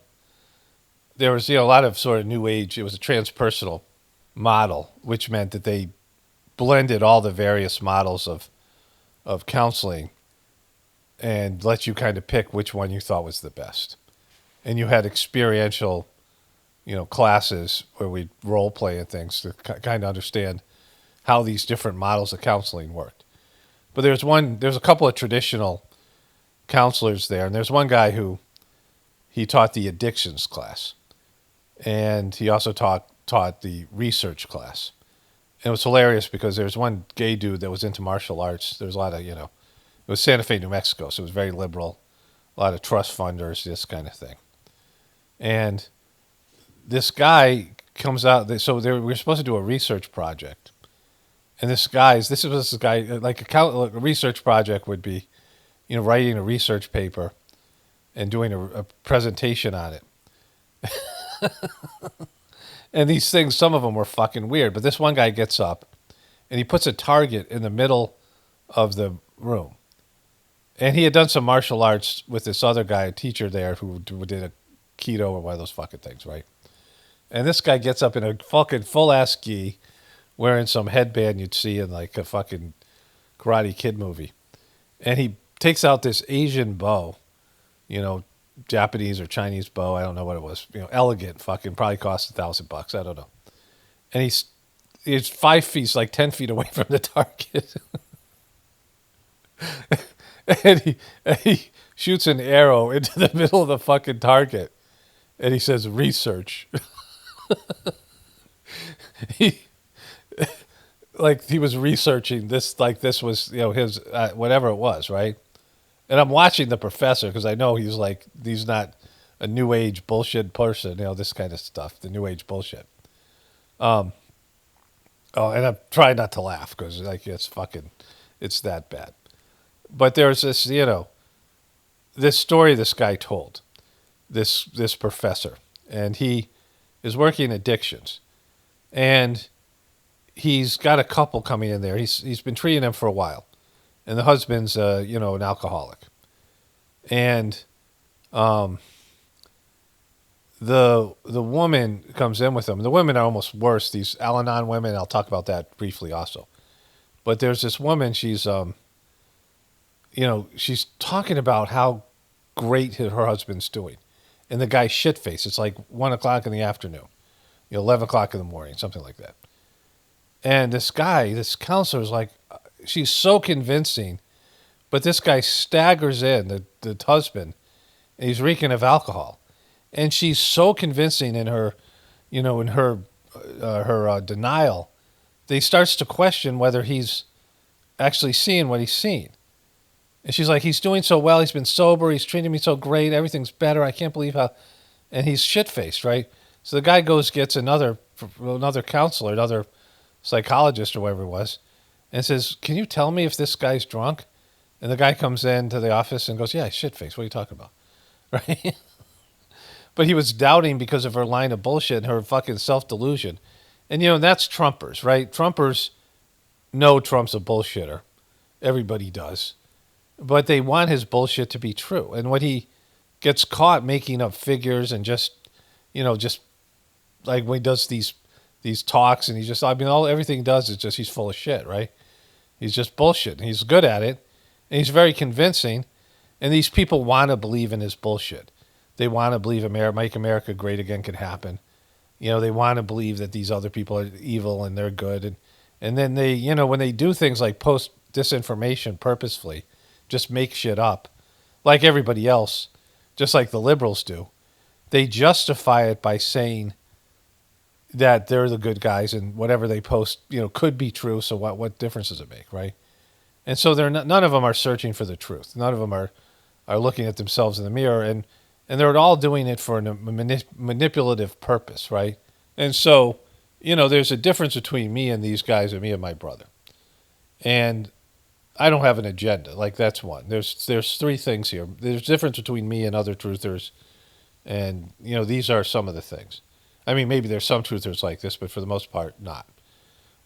lot of sort of New Age. It was a transpersonal model, which meant that they blended all the various models of counseling and let you kind of pick which one you thought was the best. And you had experiential, classes where we'd role play and things to kind of understand how these different models of counseling worked. But there's a couple of traditional counselors there, and there's one guy who he taught the addictions class, and he also taught the research class. And it was hilarious because there's one gay dude that was into martial arts. There's a lot of, it was Santa Fe, New Mexico, so it was very liberal, a lot of trust funders, this kind of thing. And this guy comes out, so we were supposed to do a research project. And this guy, like a research project would be, writing a research paper and doing a presentation on it. And these things, some of them were fucking weird. But this one guy gets up and he puts a target in the middle of the room. And he had done some martial arts with this other guy, a teacher there, who did a keto or one of those fucking things, right? And this guy gets up in a fucking full-ass gi, wearing some headband you'd see in like a fucking Karate Kid movie. And he takes out this Asian bow, Japanese or Chinese bow. I don't know what it was. Elegant, fucking probably cost $1,000. I don't know. And he's 5 feet, he's like 10 feet away from the target. and he shoots an arrow into the middle of the fucking target. And he says, research. he like he was researching this, like this was his whatever it was, right? And I'm watching the professor because I know he's not a new age bullshit person, this kind of stuff, the new age bullshit. Oh, and I'm trying not to laugh because it's that bad. But there's this story this guy told, this professor, and he is working addictions, and he's got a couple coming in there. He's been treating them for a while, and the husband's an alcoholic, and the woman comes in with him. The women are almost worse. These Al-Anon women. I'll talk about that briefly also. But there's this woman. She's she's talking about how great her husband's doing, and the guy's shit faced. It's like 1 o'clock in the afternoon, 11 o'clock in the morning, something like that. And this counselor is like, she's so convincing, but this guy staggers in, the husband, and he's reeking of alcohol. And she's so convincing in her, her denial, that he starts to question whether he's actually seeing what he's seeing. And she's like, he's doing so well, he's been sober, he's treating me so great, everything's better, I can't believe how, and he's shit-faced, right? So the guy gets another counselor, another psychologist or whatever it was, and says, can you tell me if this guy's drunk? And the guy comes into the office and goes, yeah, he's shit-faced, what are you talking about? Right? But he was doubting because of her line of bullshit and her fucking self-delusion. And, that's Trumpers, right? Trumpers know Trump's a bullshitter. Everybody does. But they want his bullshit to be true. And when he gets caught making up figures and just like when he does these talks and everything he does is just, he's full of shit, right? He's just bullshit. And he's good at it. And he's very convincing. And these people want to believe in his bullshit. They want to believe Make America Great Again can happen. They want to believe that these other people are evil and they're good. And then they, when they do things like post disinformation purposefully, just make shit up, like everybody else, just like the liberals do, they justify it by saying that they're the good guys and whatever they post, could be true. So what difference does it make, right? And so none of them are searching for the truth. None of them are looking at themselves in the mirror, and they're all doing it for a manipulative purpose, right? And so, there's a difference between me and these guys and me and my brother. And I don't have an agenda. Like, that's one. There's three things here. There's a difference between me and other truthers, and, these are some of the things. I mean, maybe there's some truthers like this, but for the most part, not.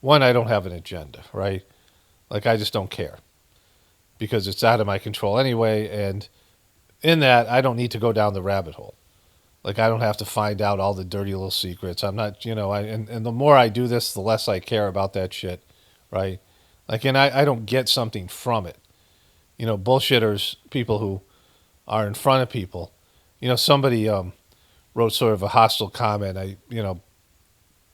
One, I don't have an agenda, right? Like, I just don't care because it's out of my control anyway, and in that, I don't need to go down the rabbit hole. Like, I don't have to find out all the dirty little secrets. I'm not, and the more I do this, the less I care about that shit, right? Like, and I don't get something from it. Bullshitters, people who are in front of people. Somebody wrote sort of a hostile comment. I,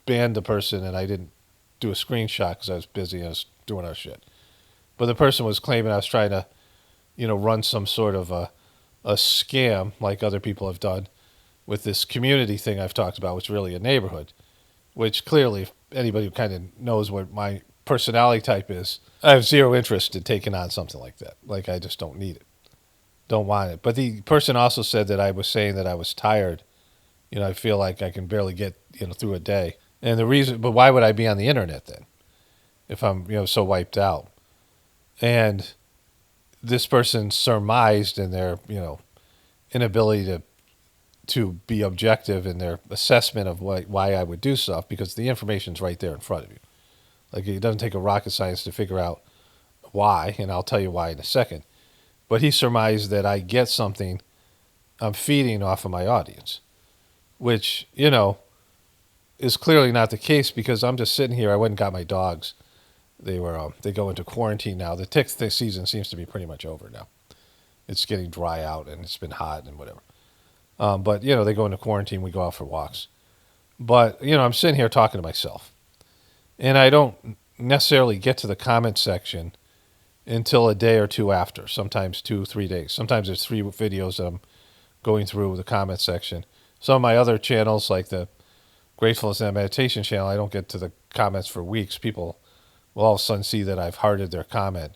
banned the person and I didn't do a screenshot because I was busy. I was doing our shit. But the person was claiming I was trying to, run some sort of a scam like other people have done with this community thing I've talked about, which is really a neighborhood, which clearly, if anybody who kind of knows what my personality type is, I have zero interest in taking on something like that. Like, I just don't need it. Don't want it. But the person also said that I was saying that I was tired. I feel like I can barely get, through a day. And the reason, but why would I be on the internet then if I'm, so wiped out? And this person surmised in their, inability to be objective in their assessment of why I would do stuff, because the information's right there in front of you. Like, it doesn't take a rocket science to figure out why, and I'll tell you why in a second. but he surmised that I get something I'm feeding off of my audience, which, is clearly not the case because I'm just sitting here. I went and got my dogs. They go into quarantine now. The tick season seems to be pretty much over now. It's getting dry out and it's been hot and whatever. But, they go into quarantine. We go out for walks. But, I'm sitting here talking to myself. And I don't necessarily get to the comment section until a day or two after, sometimes 2-3 days. Sometimes there's 3 videos that I'm going through the comment section. Some of my other channels, like the Gratefullness and Meditation channel, I don't get to the comments for weeks. People will all of a sudden see that I've hearted their comment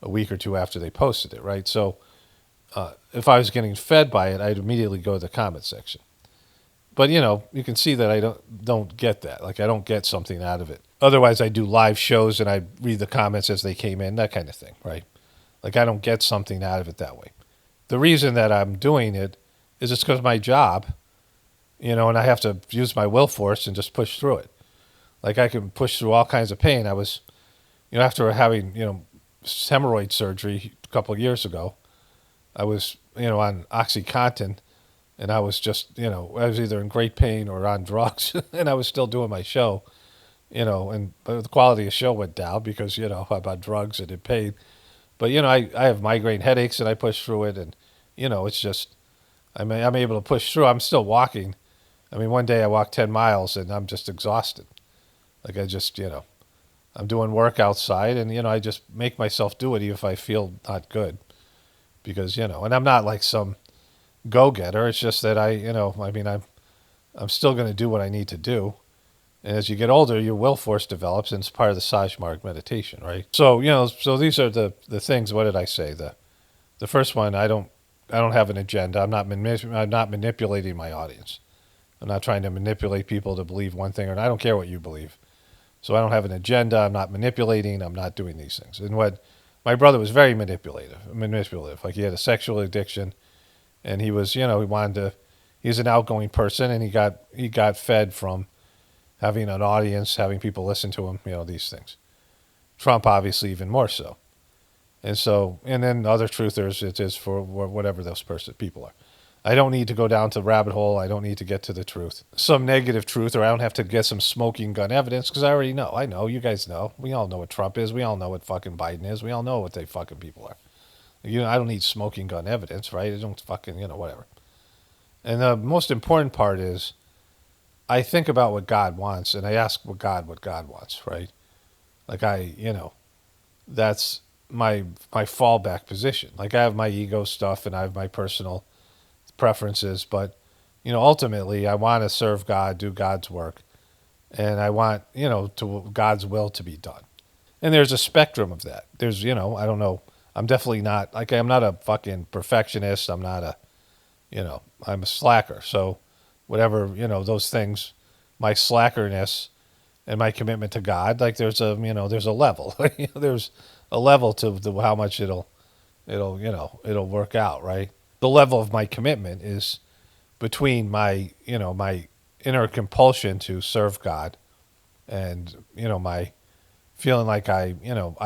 a week or two after they posted it, right? So if I was getting fed by it, I'd immediately go to the comment section. But, you can see that I don't get that. Like, I don't get something out of it. Otherwise, I do live shows and I read the comments as they came in, that kind of thing, right? Like, I don't get something out of it that way. The reason that I'm doing it is it's because of my job, and I have to use my will force and just push through it. Like, I can push through all kinds of pain. I was, after having, hemorrhoid surgery a couple of years ago, I was, on OxyContin, and I was just, I was either in great pain or on drugs, and I was still doing my show, and the quality of the show went down because, I'm on drugs and in pain. But, I have migraine headaches and I push through it, and, it's just, I'm able to push through. I'm still walking. I mean, one day I walked 10 miles and I'm just exhausted. Like, I just, I'm doing work outside and, I just make myself do it even if I feel not good. Because, and I'm not like some go-getter. It's just that I'm still going to do what I need to do. And as you get older, your will force develops, and it's part of the Sajmarg meditation, right? So, so these are the things. What did I say? The first one, I don't have an agenda. I'm not manipulating my audience. I'm not trying to manipulate people to believe one thing, or I don't care what you believe. So I don't have an agenda. I'm not manipulating. I'm not doing these things. And what my brother was very manipulative. Like, he had a sexual addiction, and he was, he's an outgoing person, and he got fed from having an audience, having people listen to him, these things. Trump, obviously, even more so. And so, and then other truthers, it is for whatever those people are. I don't need to go down to the rabbit hole. I don't need to get to the truth. Some negative truth, or I don't have to get some smoking gun evidence, because I already know. I know. You guys know. We all know what Trump is. We all know what fucking Biden is. We all know what they fucking people are. I don't need smoking gun evidence, right? I don't fucking, whatever. And the most important part is, I think about what God wants, and I ask what God wants, right? Like, that's my fallback position. Like, I have my ego stuff and I have my personal preferences, but, ultimately I want to serve God, do God's work, and I want, to God's will to be done. And there's a spectrum of that. There's, I don't know. I'm definitely not, like, I'm not a fucking perfectionist. I'm not I'm a slacker. So whatever, those things, my slackerness and my commitment to God, like, there's a level. There's a level to how much it'll work out, right? The level of my commitment is between my inner compulsion to serve God and, my feeling like I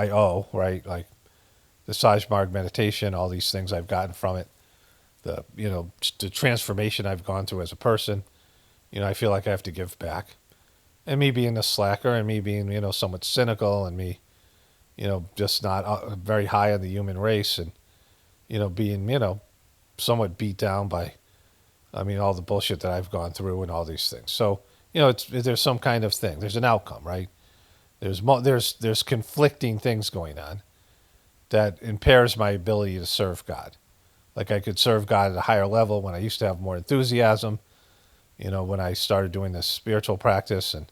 owe, right? Like the Sajmarg meditation, all these things I've gotten from it, the transformation I've gone through as a person, I feel like I have to give back. And me being a slacker and me being, somewhat cynical and me, just not very high on the human race and, being, somewhat beat down by, all the bullshit that I've gone through and all these things. So, there's some kind of thing. There's an outcome, right? There's conflicting things going on that impairs my ability to serve God. Like, I could serve God at a higher level when I used to have more enthusiasm, when I started doing this spiritual practice and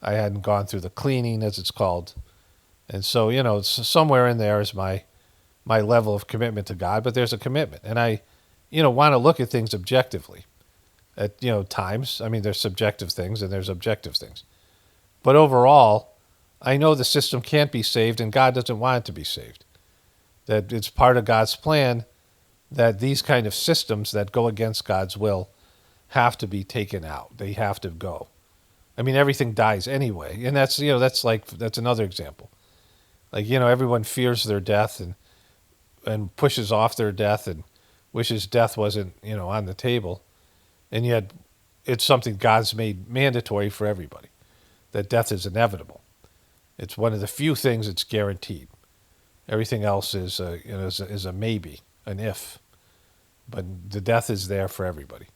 I hadn't gone through the cleaning, as it's called. And so, somewhere in there is my level of commitment to God, but there's a commitment. And I, want to look at things objectively at, times. There's subjective things and there's objective things. But overall, I know the system can't be saved and God doesn't want it to be saved. That it's part of God's plan that these kind of systems that go against God's will have to be taken out. They have to go. Everything dies anyway. And that's another example. Like, everyone fears their death. And and pushes off their death and wishes death wasn't, on the table. And yet it's something God's made mandatory for everybody, that death is inevitable. It's one of the few things that's guaranteed. Everything else is a maybe, an if. But the death is there for everybody.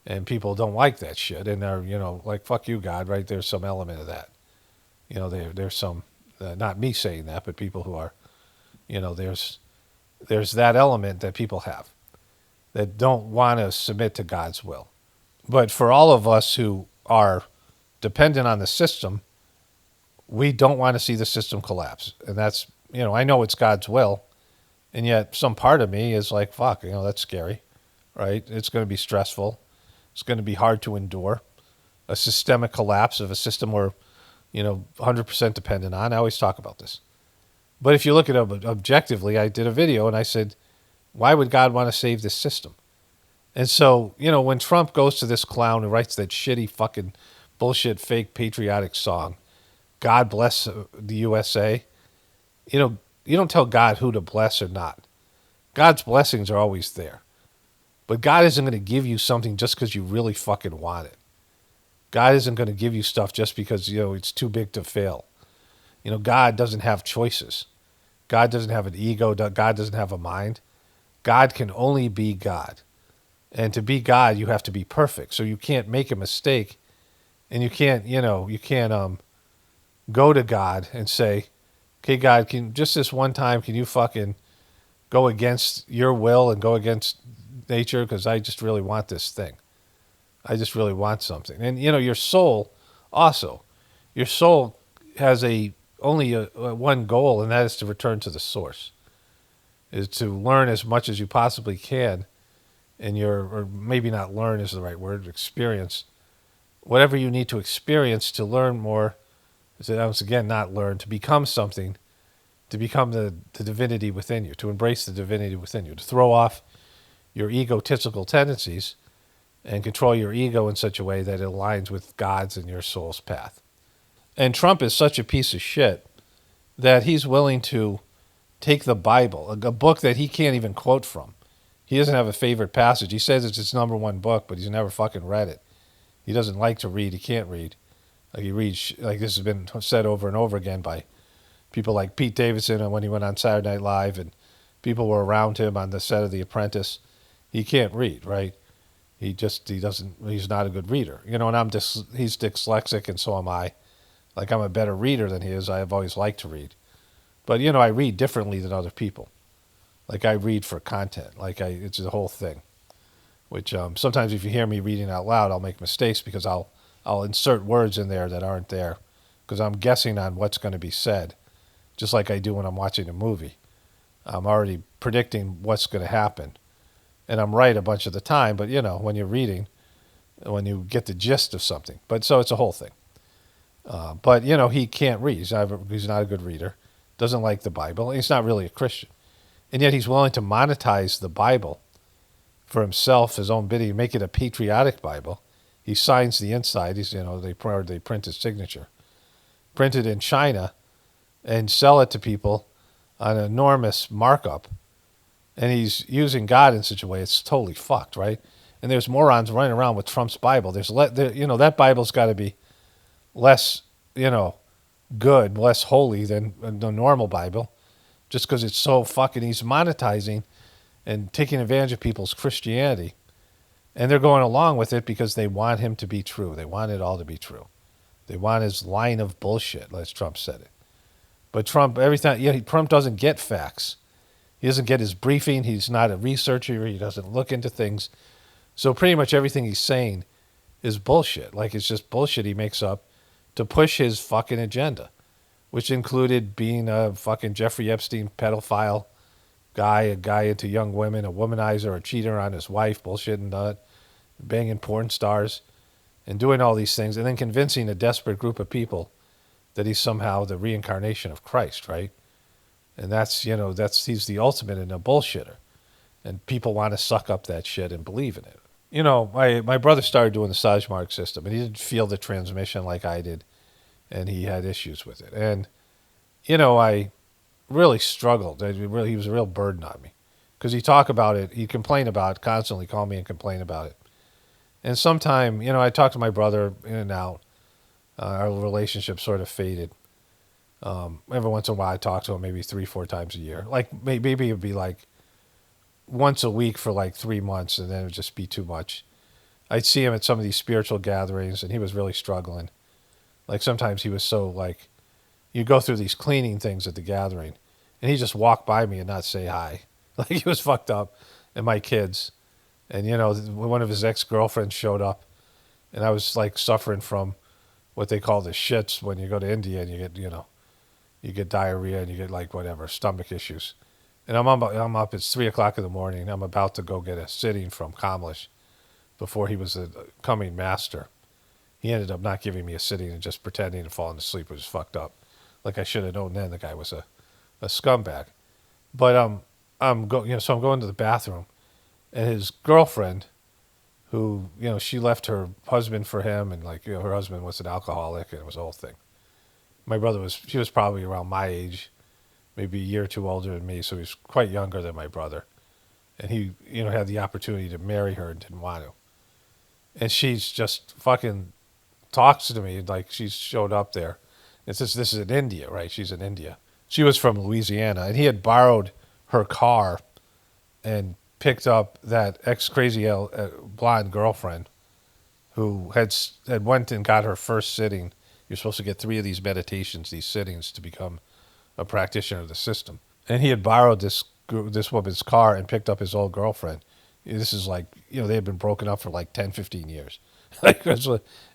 And people don't like that shit. And they're, like, fuck you, God, right? There's some element of that. There's some, not me saying that, but people who are, there's that element that people have that don't want to submit to God's will. But for all of us who are dependent on the system, we don't want to see the system collapse. And that's, I know it's God's will. And yet some part of me is like, fuck, that's scary, right? It's going to be stressful. It's going to be hard to endure. A systemic collapse of a system we're, 100% dependent on. I always talk about this. But if you look at it objectively, I did a video and I said, why would God want to save this system? And so, when Trump goes to this clown who writes that shitty fucking bullshit fake patriotic song, God bless the USA, you don't tell God who to bless or not. God's blessings are always there. But God isn't going to give you something just because you really fucking want it. God isn't going to give you stuff just because, it's too big to fail. God doesn't have choices. God doesn't have an ego. God doesn't have a mind. God can only be God. And to be God, you have to be perfect. So you can't make a mistake. And you can't go to God and say, okay, God, just this one time, can you fucking go against your will and go against nature? Because I just really want this thing. I just really want something. And, your soul also. Your soul has only one goal, and that is to return to the source. Is to learn as much as you possibly can or maybe not learn is the right word, experience. Whatever you need to experience to learn more, once again, not learn, to become something, to become the divinity within you, to embrace the divinity within you, to throw off your egotistical tendencies and control your ego in such a way that it aligns with God's and your soul's path. And Trump is such a piece of shit that he's willing to take the Bible, a book that he can't even quote from. He doesn't have a favorite passage. He says it's his number one book, but he's never fucking read it. He doesn't like to read. He can't read. He reads, like this has been said over and over again by people like Pete Davidson and when he went on Saturday Night Live and people were around him on the set of The Apprentice. He can't read, right? He's not a good reader. And he's dyslexic and so am I. Like I'm a better reader than he is. I have always liked to read. But, I read differently than other people. Like I read for content. It's the whole thing. Which sometimes if you hear me reading out loud, I'll make mistakes because I'll insert words in there that aren't there. Because I'm guessing on what's going to be said. Just like I do when I'm watching a movie. I'm already predicting what's going to happen. And I'm right a bunch of the time. But, when you're reading, when you get the gist of something. But so it's a whole thing. But, he can't read. He's not a good reader. Doesn't like the Bible. He's not really a Christian. And yet he's willing to monetize the Bible for himself, his own bidding, make it a patriotic Bible. He signs the inside. They print his signature. Print it in China and sell it to people on an enormous markup. And he's using God in such a way, it's totally fucked, right? And there's morons running around with Trump's Bible. That Bible's got to be less, good, less holy than the normal Bible, just because it's so fucking, he's monetizing and taking advantage of people's Christianity. And they're going along with it because they want him to be true. They want it all to be true. They want his line of bullshit, as Trump said it. But Trump, Trump doesn't get facts. He doesn't get his briefing. He's not a researcher. He doesn't look into things. So pretty much everything he's saying is bullshit. Like it's just bullshit he makes up to push his fucking agenda, which included being a fucking Jeffrey Epstein pedophile guy, a guy into young women, a womanizer, a cheater on his wife, bullshitting, banging porn stars, and doing all these things, and then convincing a desperate group of people that he's somehow the reincarnation of Christ, right? And he's the ultimate in a bullshitter. And people want to suck up that shit and believe in it. My brother started doing the Sajmark system, and he didn't feel the transmission like I did, and he had issues with it. And, really struggled. He was a real burden on me because he'd complain about it, constantly call me and complain about it. And sometime, I talked to my brother in and out. Our relationship sort of faded. Every once in a while, I talk to him maybe 3-4 times a year. Like maybe it'd be like once a week for like 3 months, and then it would just be too much. I'd see him at some of these spiritual gatherings, and he was really struggling. Like sometimes he was so like, you go through these cleaning things at the gathering, and he just walked by me and not say hi. Like he was fucked up, and my kids, and one of his ex-girlfriends showed up, and I was like suffering from what they call the shits when you go to India and you get you get diarrhea and you get like whatever stomach issues. And I'm up. It's 3 o'clock in the morning. I'm about to go get a sitting from Kamlesh before he was a coming master. He ended up not giving me a sitting and just pretending and falling asleep. It was fucked up. Like I should have known then the guy was a scumbag. But so I'm going to the bathroom, and his girlfriend, who she left her husband for him, and like her husband was an alcoholic, and it was a whole thing. She was probably around my age, maybe a year or two older than me, so he was quite younger than my brother, and he had the opportunity to marry her and didn't want to. And she's just fucking talks to me like she showed up there. This is in India, right? She's in India. She was from Louisiana, and he had borrowed her car and picked up that ex-crazy blonde girlfriend who had went and got her first sitting. You're supposed to get 3 of these meditations, these sittings, to become a practitioner of the system. And he had borrowed this woman's car and picked up his old girlfriend. This is like, they had been broken up for like 10, 15 years. And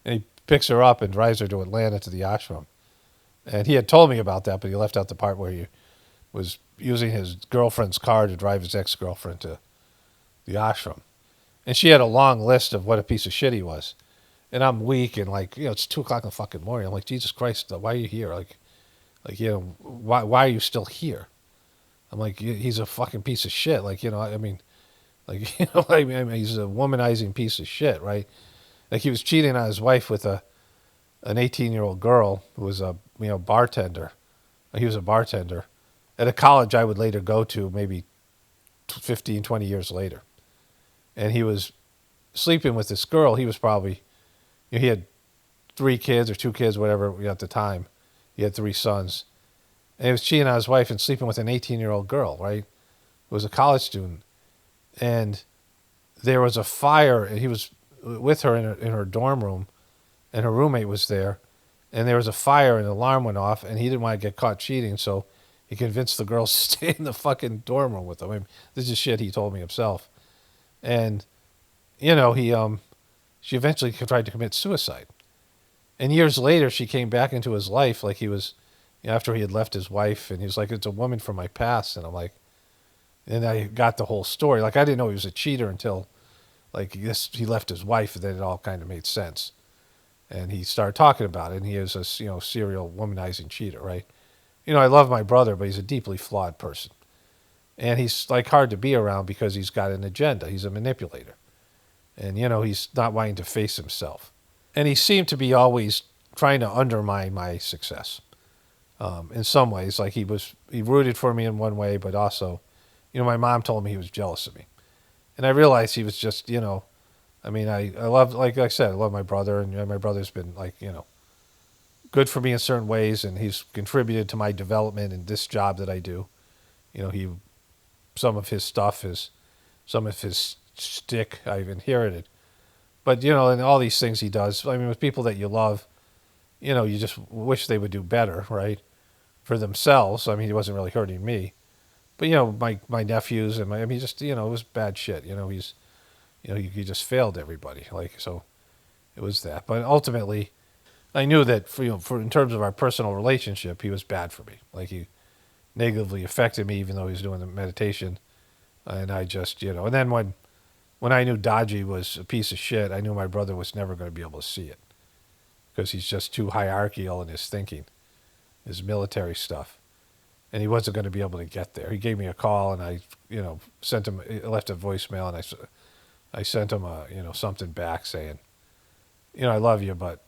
he picks her up and drives her to Atlanta to the ashram. And he had told me about that, but he left out the part where he was using his girlfriend's car to drive his ex-girlfriend to the ashram. And she had a long list of what a piece of shit he was. And I'm weak and like, it's 2 o'clock in the fucking morning. I'm like, Jesus Christ, why are you here? Why are you still here? I'm like, he's a fucking piece of shit. Like, he's a womanizing piece of shit, right? Like he was cheating on his wife with an 18-year-old girl who was a bartender. He was a bartender at a college I would later go to maybe 15, 20 years later. And he was sleeping with this girl. He was probably, he had 3 kids or 2 kids, whatever at the time. He had 3 sons. And he was cheating on his wife and sleeping with an 18-year-old girl, right? Who was a college student. And there was a fire, and he was with her in her dorm room, and her roommate was there. And there was a fire, and the alarm went off, and he didn't want to get caught cheating, so he convinced the girls to stay in the fucking dorm room with him. I mean, this is shit he told me himself. And, she eventually tried to commit suicide. And years later, she came back into his life like he was, after he had left his wife, and he was like, it's a woman from my past. And I'm like, and I got the whole story. Like, I didn't know he was a cheater until, like, he left his wife, and then it all kind of made sense. And he started talking about it, and he is a, serial womanizing cheater, right? I love my brother, but he's a deeply flawed person. And he's, like, hard to be around because he's got an agenda. He's a manipulator. And, he's not wanting to face himself. And he seemed to be always trying to undermine my success. In some ways, like he rooted for me in one way, but also, my mom told me he was jealous of me. And I realized he was just, I love, like I said, I love my brother, and my brother's been like, good for me in certain ways, and he's contributed to my development in this job that I do. Some of his stuff is, some of his shtick I've inherited. But, and all these things he does, with people that you love, you just wish they would do better, right? For themselves. He wasn't really hurting me. But, my nephews and it was bad shit. He just failed everybody. So it was that. But ultimately, I knew that for in terms of our personal relationship, he was bad for me. Like he negatively affected me, even though he was doing the meditation. And I just, and then when I knew Daji was a piece of shit, I knew my brother was never going to be able to see it because he's just too hierarchical in his thinking, his military stuff. And he wasn't going to be able to get there. He gave me a call, and I, left a voicemail, and I sent him something back saying, I love you, but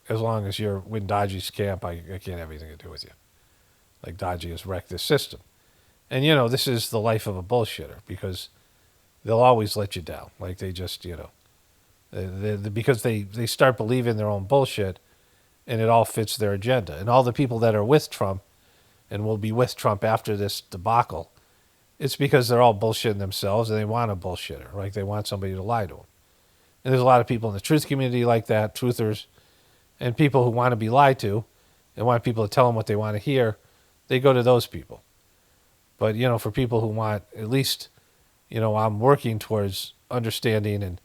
as long as you're in Daji's camp, I can't have anything to do with you. Like Dodgy has wrecked this system. And, this is the life of a bullshitter because they'll always let you down. Like they just, because they start believing their own bullshit and it all fits their agenda. And all the people that are with Trump and will be with Trump after this debacle, it's because they're all bullshitting themselves and they want a bullshitter. Like they want somebody to lie to them. And there's a lot of people in the truth community like that, truthers, and people who want to be lied to and want people to tell them what they want to hear. They go to those people. But, for people who want at least, I'm working towards understanding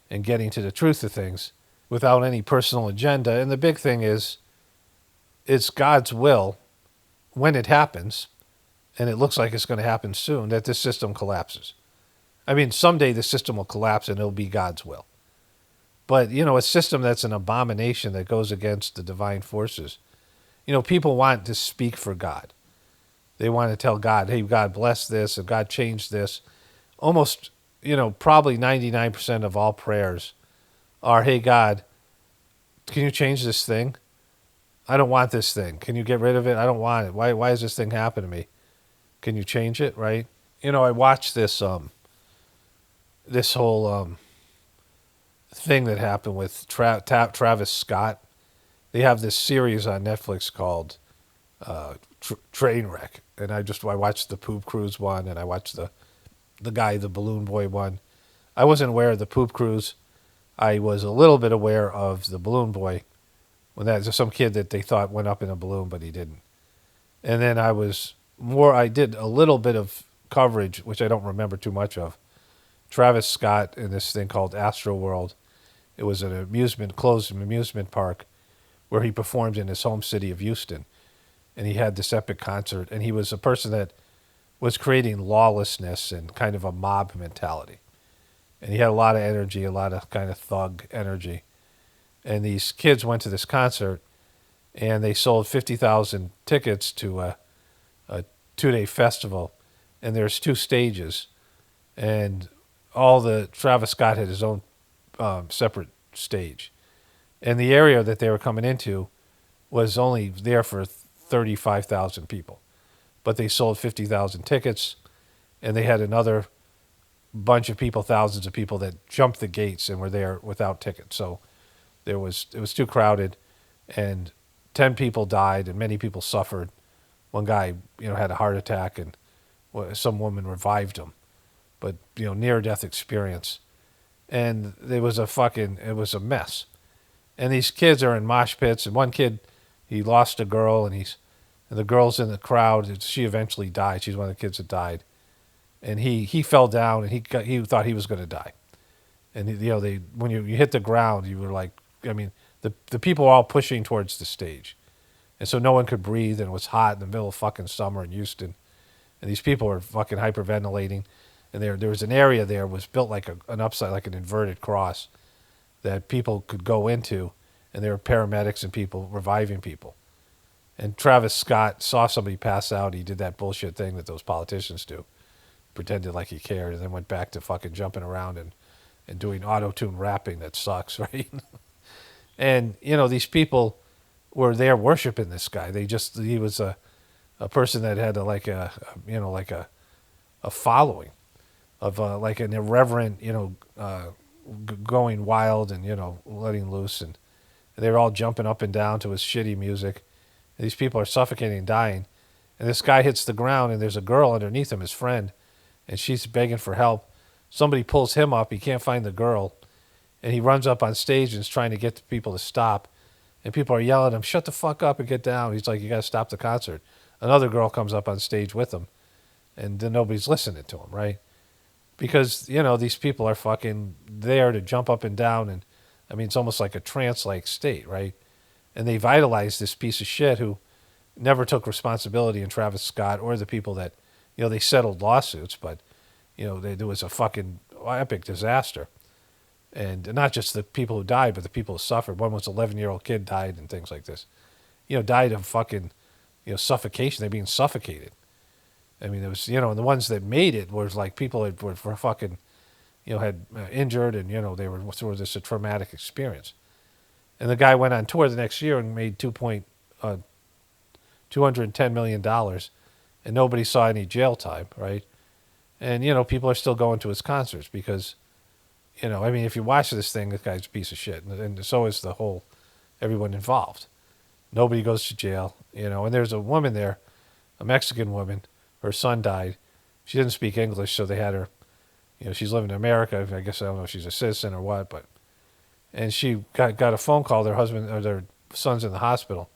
and getting to the truth of things without any personal agenda. And the big thing is, it's God's will when it happens, and it looks like it's going to happen soon, that this system collapses. I mean, someday the system will collapse and it'll be God's will. But, a system that's an abomination that goes against the divine forces. People want to speak for God. They want to tell God, hey, God bless this, and God change this. Almost, probably 99% of all prayers are, hey, God, can you change this thing? I don't want this thing. Can you get rid of it? I don't want it. Why does this thing happen to me? Can you change it, right? I watched this this whole thing that happened with Travis Scott. They have this series on Netflix called Trainwreck, and I watched the Poop Cruise one, and I watched the Balloon Boy one. I wasn't aware of the Poop Cruise. I was a little bit aware of the Balloon Boy, when there's some kid that they thought went up in a balloon, but he didn't. And then I did a little bit of coverage, which I don't remember too much of. Travis Scott in this thing called Astro World. It was an closed amusement park where he performed in his home city of Houston. And he had this epic concert, and he was a person that was creating lawlessness and kind of a mob mentality. And he had a lot of energy, a lot of kind of thug energy. And these kids went to this concert, and they sold 50,000 tickets to a 2-day festival. And there's 2 stages, and Travis Scott had his own separate stage. And the area that they were coming into was only there for 35,000 people. But they sold 50,000 tickets, and they had another bunch of people, thousands of people that jumped the gates and were there without tickets. So it was too crowded, and 10 people died and many people suffered. One guy, had a heart attack, and some woman revived him. But, near-death experience. And it was a mess. And these kids are in mosh pits, and one kid, he lost a girl, and the girl's in the crowd. She eventually died. She's one of the kids that died. And he fell down, and he thought he was going to die. And, when you hit the ground, you were like, the people were all pushing towards the stage. And so no one could breathe, and it was hot in the middle of fucking summer in Houston. And these people were fucking hyperventilating. And there was an area there was built like an upside, like an inverted cross that people could go into, and there were paramedics and people reviving people. And Travis Scott saw somebody pass out. He did that bullshit thing that those politicians do, pretended like he cared, and then went back to fucking jumping around and doing auto-tune rapping that sucks, right? And, these people were there worshiping this guy. He was a person that had a following of like an irreverent, going wild and, letting loose. And they were all jumping up and down to his shitty music. And these people are suffocating and dying. And this guy hits the ground, and there's a girl underneath him, his friend, and she's begging for help. Somebody pulls him up. He can't find the girl. And he runs up on stage and is trying to get the people to stop. And people are yelling at him, shut the fuck up and get down. He's like, you got to stop the concert. Another girl comes up on stage with him, and then nobody's listening to him, right? Because, these people are fucking there to jump up and down. And, it's almost like a trance-like state, right? And they vitalized this piece of shit who never took responsibility in Travis Scott or the people that, they settled lawsuits, but, there was a fucking epic disaster. And not just the people who died, but the people who suffered. One was an 11-year-old kid died and things like this. Died of fucking, suffocation. They're being suffocated. There was, and the ones that made it was like people that were fucking, had injured and, they were through this a traumatic experience. And the guy went on tour the next year and made $210 million, and nobody saw any jail time, right? And, people are still going to his concerts because, I mean, if you watch this thing, this guy's a piece of shit. And so is everyone involved. Nobody goes to jail, and there's a woman there, a Mexican woman. Her son died. She didn't speak English, so they had her, she's living in America. I guess I don't know if she's a citizen or what, and she got a phone call. Their husband or their son's in the hospital,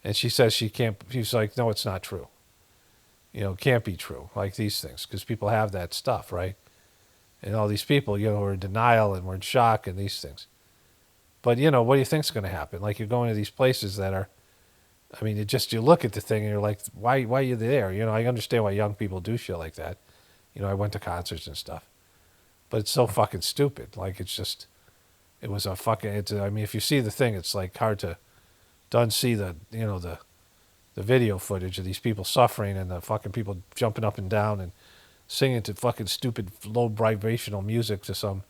and she says she can't. She's like, no, it's not true. It can't be true, like these things, because people have that stuff, right? And all these people, are in denial and we're in shock and these things. But, what do you think's going to happen? Like, you're going to these places that are, I mean, you look at the thing and you're like, why are you there? I understand why young people do shit like that. I went to concerts and stuff. But it's so fucking stupid. Like, it was a fucking, I mean, if you see the thing, it's like hard to unsee the video footage of these people suffering and the fucking people jumping up and down and singing to fucking stupid low vibrational music to some,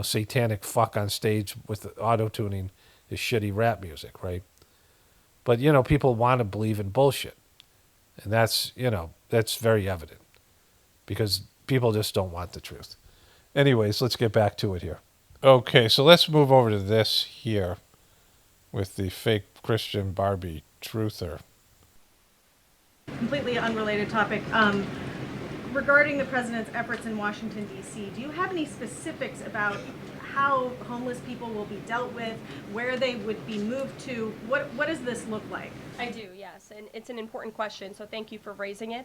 satanic fuck on stage with auto-tuning his shitty rap music, right? But, people want to believe in bullshit. And that's very evident because people just don't want the truth. Anyways, let's get back to it here. Okay, so let's move over to this here with the fake Christian Barbie truther. Completely unrelated topic. Regarding the president's efforts in Washington, D.C., do you have any specifics about how homeless people will be dealt with, where they would be moved to? What does this look like? I do, yes, and it's an important question, so thank you for raising it.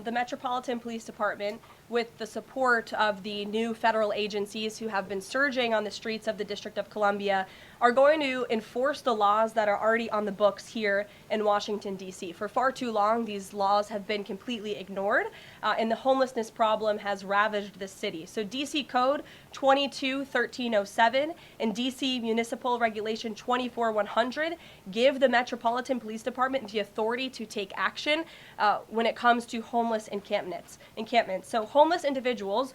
The Metropolitan Police Department, with the support of the new federal agencies who have been surging on the streets of the District of Columbia, are going to enforce the laws that are already on the books here in Washington, D.C. For far too long, these laws have been completely ignored, and the homelessness problem has ravaged the city. So D.C. Code 22-1307 and D.C. Municipal Regulation 24-100 give the Metropolitan Police Department the authority to take action when it comes to homeless encampments. So homeless individuals.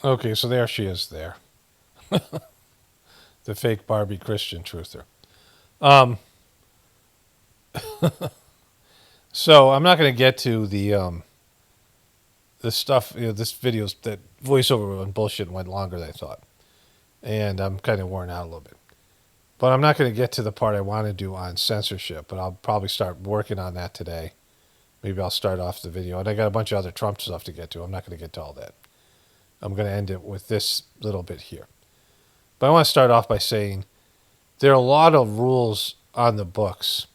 Okay, so there she is there. The fake Barbie Christian truther. So I'm not going to get to the stuff, this video's that voiceover and bullshit went longer than I thought. And I'm kind of worn out a little bit. But I'm not going to get to the part I want to do on censorship, but I'll probably start working on that today. Maybe I'll start off the video. And I got a bunch of other Trump stuff to get to. I'm not going to get to all that. I'm going to end it with this little bit here. But I want to start off by saying there are a lot of rules on the books.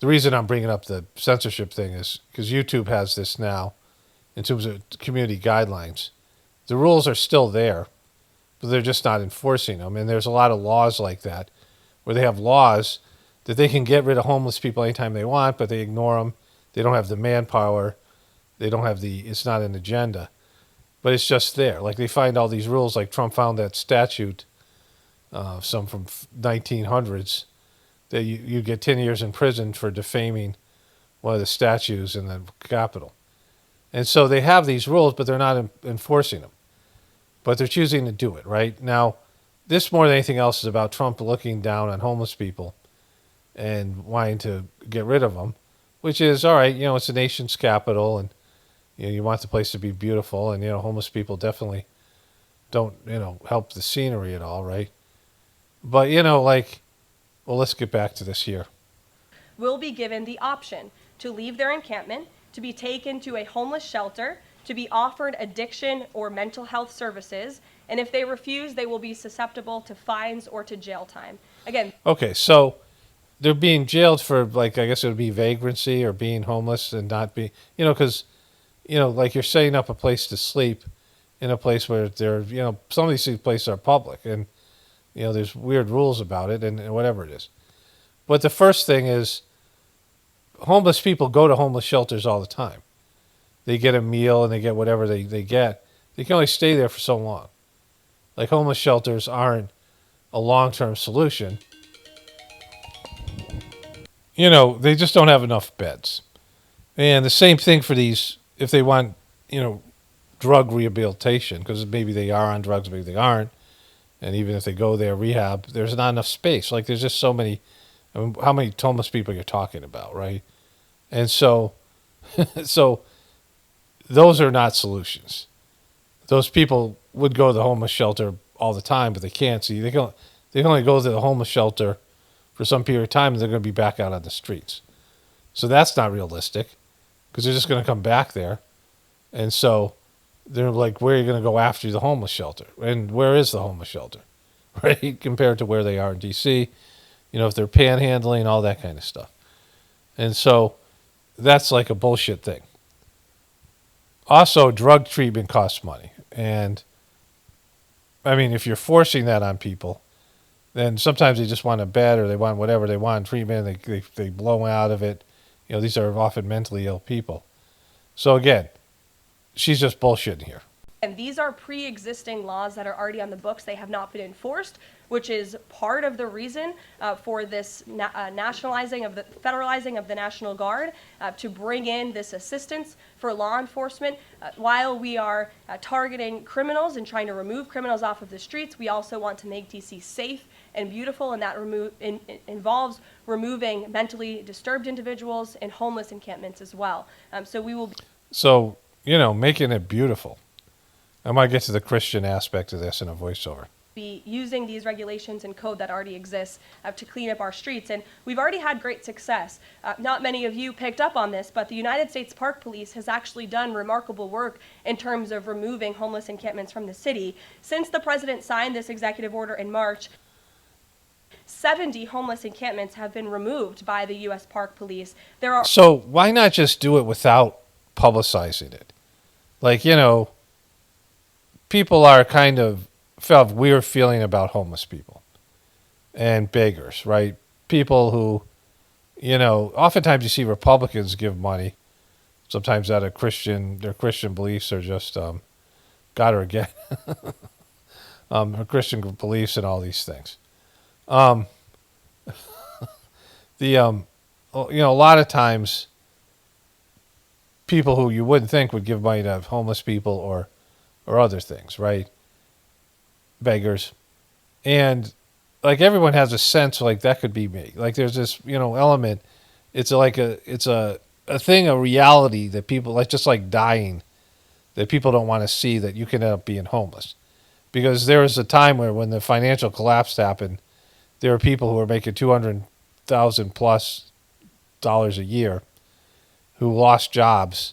The reason I'm bringing up the censorship thing is because YouTube has this now in terms of community guidelines. The rules are still there, but they're just not enforcing them. And there's a lot of laws like that where they have laws that they can get rid of homeless people anytime they want, but they ignore them. They don't have the manpower. They don't have it's not an agenda. But it's just there. Like they find all these rules, like Trump found that statute, some from 1900s, that you get 10 years in prison for defaming one of the statues in the Capitol. And so they have these rules, but they're not enforcing them. But they're choosing to do it, right? Now, this more than anything else is about Trump looking down on homeless people and wanting to get rid of them, which is, all right, it's the nation's capital, and you want the place to be beautiful, and homeless people definitely don't help the scenery at all, right? But well, let's get back to this here. Will be given the option to leave their encampment, to be taken to a homeless shelter, to be offered addiction or mental health services, and if they refuse, they will be susceptible to fines or to jail time. Again. Okay, so they're being jailed for, I guess it would be vagrancy or being homeless and not be, because like you're setting up a place to sleep in a place where some of these places are public and, there's weird rules about it and whatever it is. But the first thing is homeless people go to homeless shelters all the time. They get a meal and they get whatever they get. They can only stay there for so long. Like homeless shelters aren't a long-term solution. They just don't have enough beds. And the same thing for these, if they want, drug rehabilitation, because maybe they are on drugs, maybe they aren't. And even if they go there, rehab, there's not enough space. Like there's just so many I mean, how many homeless people you're talking about, right? And so, so those are not solutions. Those people would go to the homeless shelter all the time, but they can't. So they can only go to the homeless shelter for some period of time, and they're going to be back out on the streets. So that's not realistic, because they're just going to come back there. And so they're like, where are you going to go after the homeless shelter? And where is the homeless shelter, right? Compared to where they are in D.C., if they're panhandling, all that kind of stuff. And so that's like a bullshit thing. Also, drug treatment costs money. And I mean, if you're forcing that on people, then sometimes they just want a bed or they want whatever they want, treatment, and they blow out of it. These are often mentally ill people. So again, she's just bullshitting here. And these are pre-existing laws that are already on the books. They have not been enforced, which is part of the reason for this federalizing of the National Guard to bring in this assistance for law enforcement. While we are targeting criminals and trying to remove criminals off of the streets, we also want to make DC safe and beautiful, and that involves removing mentally disturbed individuals in homeless encampments as well. So we will. Making it beautiful. I might get to the Christian aspect of this in a voiceover. Be using these regulations and code that already exists to clean up our streets. And we've already had great success. Not many of you picked up on this, but the United States Park Police has actually done remarkable work in terms of removing homeless encampments from the city. Since the president signed this executive order in March, 70 homeless encampments have been removed by the U.S. Park Police. So why not just do it without publicizing it? People are kind of felt weird feeling about homeless people and beggars, right? People who, oftentimes you see Republicans give money, sometimes out of their Christian beliefs are just God or again, Christian beliefs and all these things. A lot of times, people who you wouldn't think would give money to homeless people or other things, right? Beggars. And everyone has a sense that could be me. There's this, element. It's a thing, a reality that people just like dying, that people don't want to see, that you can end up being homeless. Because there was a time when the financial collapse happened, there were people who were making $200,000 plus a year who lost jobs,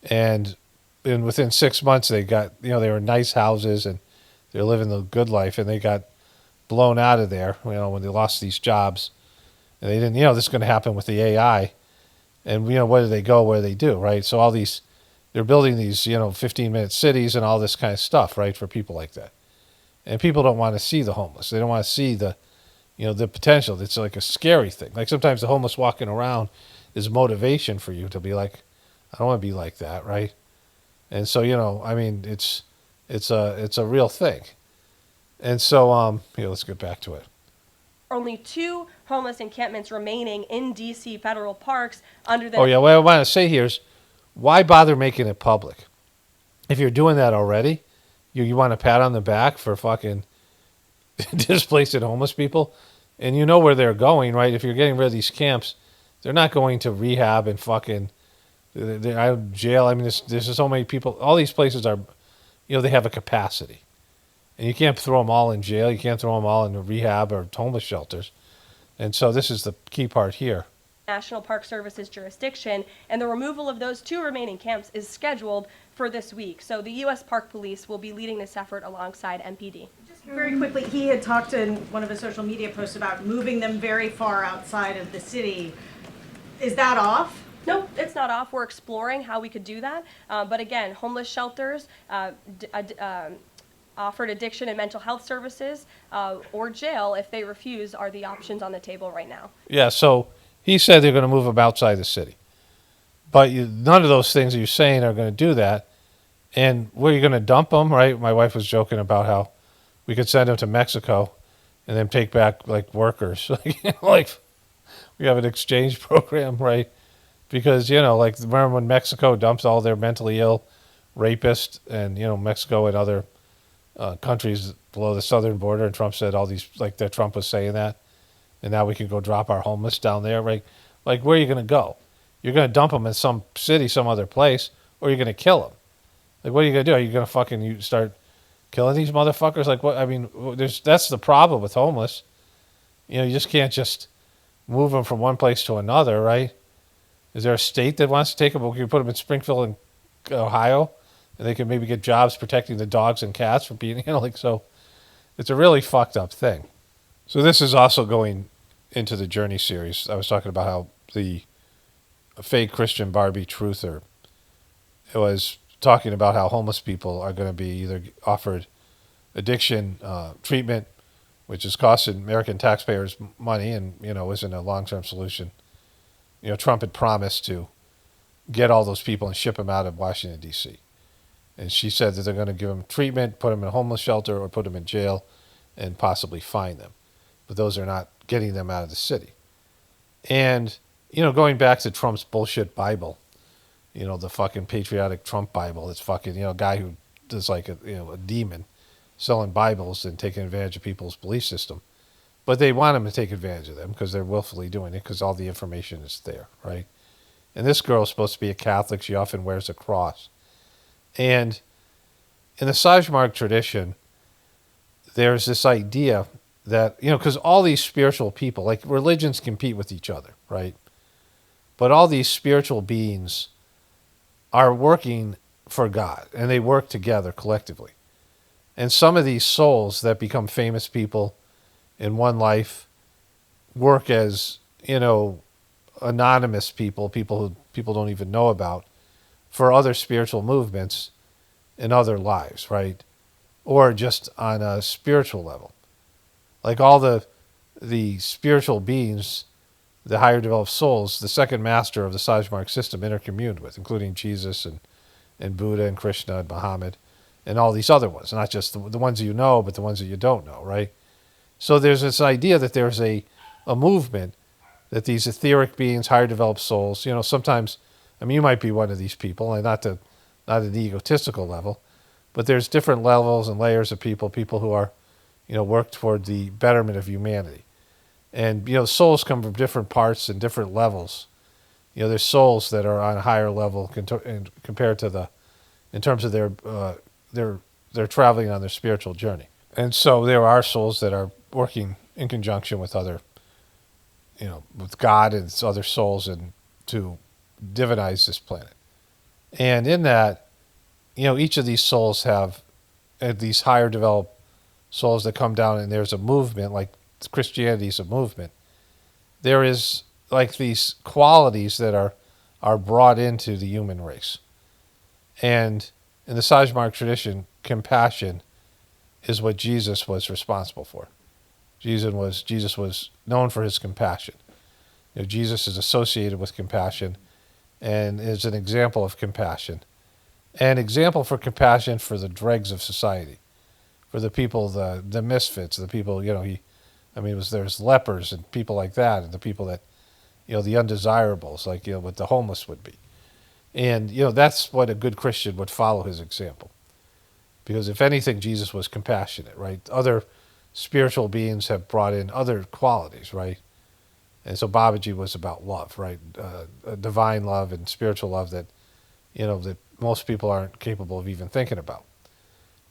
and within 6 months they got, they were in nice houses and they're living the good life, and they got blown out of there, when they lost these jobs. And they didn't, this is going to happen with the AI. And, where do they go? Where do they do, right? So they're building these, 15-minute cities and all this kind of stuff, right, for people like that. And people don't want to see the homeless. They don't want to see the potential. It's like a scary thing. Sometimes the homeless walking around is motivation for you to be like, I don't want to be like that, right? And so, it's a real thing. And so, let's get back to it. Only 2 homeless encampments remaining in D.C. federal parks under the... Oh, yeah, what I want to say here is, why bother making it public? If you're doing that already, you want a pat on the back for fucking displacing homeless people, and you know where they're going, right? If you're getting rid of these camps, they're not going to rehab and fucking jail. I mean, there's so many people. All these places are, they have a capacity, and you can't throw them all in jail. You can't throw them all in rehab or homeless shelters. And so this is the key part here. National Park Service's jurisdiction, and the removal of those 2 remaining camps is scheduled for this week. So the U.S. Park Police will be leading this effort alongside MPD. Just very quickly, he had talked in one of his social media posts about moving them very far outside of the city. Is that off? No, it's not off. We're exploring how we could do that. But again, homeless shelters, offered addiction and mental health services, or jail if they refuse are the options on the table right now. Yeah, so he said they're going to move them outside the city. But none of those things you're saying are going to do that. And where you're going to dump them, right? My wife was joking about how we could send them to Mexico and then take back workers. We have an exchange program, right? Because, remember when Mexico dumps all their mentally ill rapists, and, Mexico and other countries below the southern border, and Trump said all these, that Trump was saying that. and now we can go drop our homeless down there, right? Like, where are you going to go? You're going to dump them in some city, some other place, or you're going to kill them. Like, what are you going to do? Are you going to fucking start killing these motherfuckers? Like, what? I mean, that's the problem with homeless. You just can't just move them from one place to another, right? Is there a state that wants to take them? We can put them in Springfield and Ohio, and they can maybe get jobs protecting the dogs and cats from being, like, so it's a really fucked up thing. So this is also going into the Journey series. I was talking about how the fake Christian Barbie truther was talking about how homeless people are going to be either offered addiction treatment, which is costing American taxpayers money and, isn't a long-term solution. Trump had promised to get all those people and ship them out of Washington, D.C. And she said that they're going to give them treatment, put them in a homeless shelter, or put them in jail and possibly fine them. But those are not getting them out of the city. And, going back to Trump's bullshit Bible, the fucking patriotic Trump Bible, it's fucking, a guy who is like a demon selling Bibles and taking advantage of people's belief system. But they want him to take advantage of them because they're willfully doing it because all the information is there, right? And this girl is supposed to be a Catholic. She often wears a cross. And in the Sajmark tradition, there's this idea that, because all these spiritual people, like religions compete with each other, right? But all these spiritual beings are working for God, and they work together collectively. And some of these souls that become famous people in one life work as, anonymous people who people don't even know about, for other spiritual movements in other lives, right? Or just on a spiritual level. Like all the spiritual beings, the higher developed souls, the second master of the Sajmark system intercommuned with, including Jesus and Buddha and Krishna and Muhammad and all these other ones, not just the ones you know, but the ones that you don't know, right? So there's this idea that there's a movement that these etheric beings, higher developed souls, sometimes, you might be one of these people, and not at an egotistical level, but there's different levels and layers of people who are, work toward the betterment of humanity. And, souls come from different parts and different levels. There's souls that are on a higher level compared to in terms of they're traveling on their spiritual journey. And so there are souls that are working in conjunction with other, with God and other souls and to divinize this planet. And in that, each of these souls have these higher developed souls that come down, and there's a movement, like Christianity is a movement. There is like these qualities that are brought into the human race. And in the Sajmark tradition, compassion is what Jesus was responsible for. Jesus was known for his compassion. Jesus is associated with compassion and is an example of compassion. An example for compassion for the dregs of society, for the people, the misfits, the people, there's lepers and people like that, and the people that, the undesirables, like, what the homeless would be. And, that's what a good Christian would follow his example. Because if anything, Jesus was compassionate, right? Other spiritual beings have brought in other qualities, right? And so Babaji was about love, right? Divine love and spiritual love that, that most people aren't capable of even thinking about.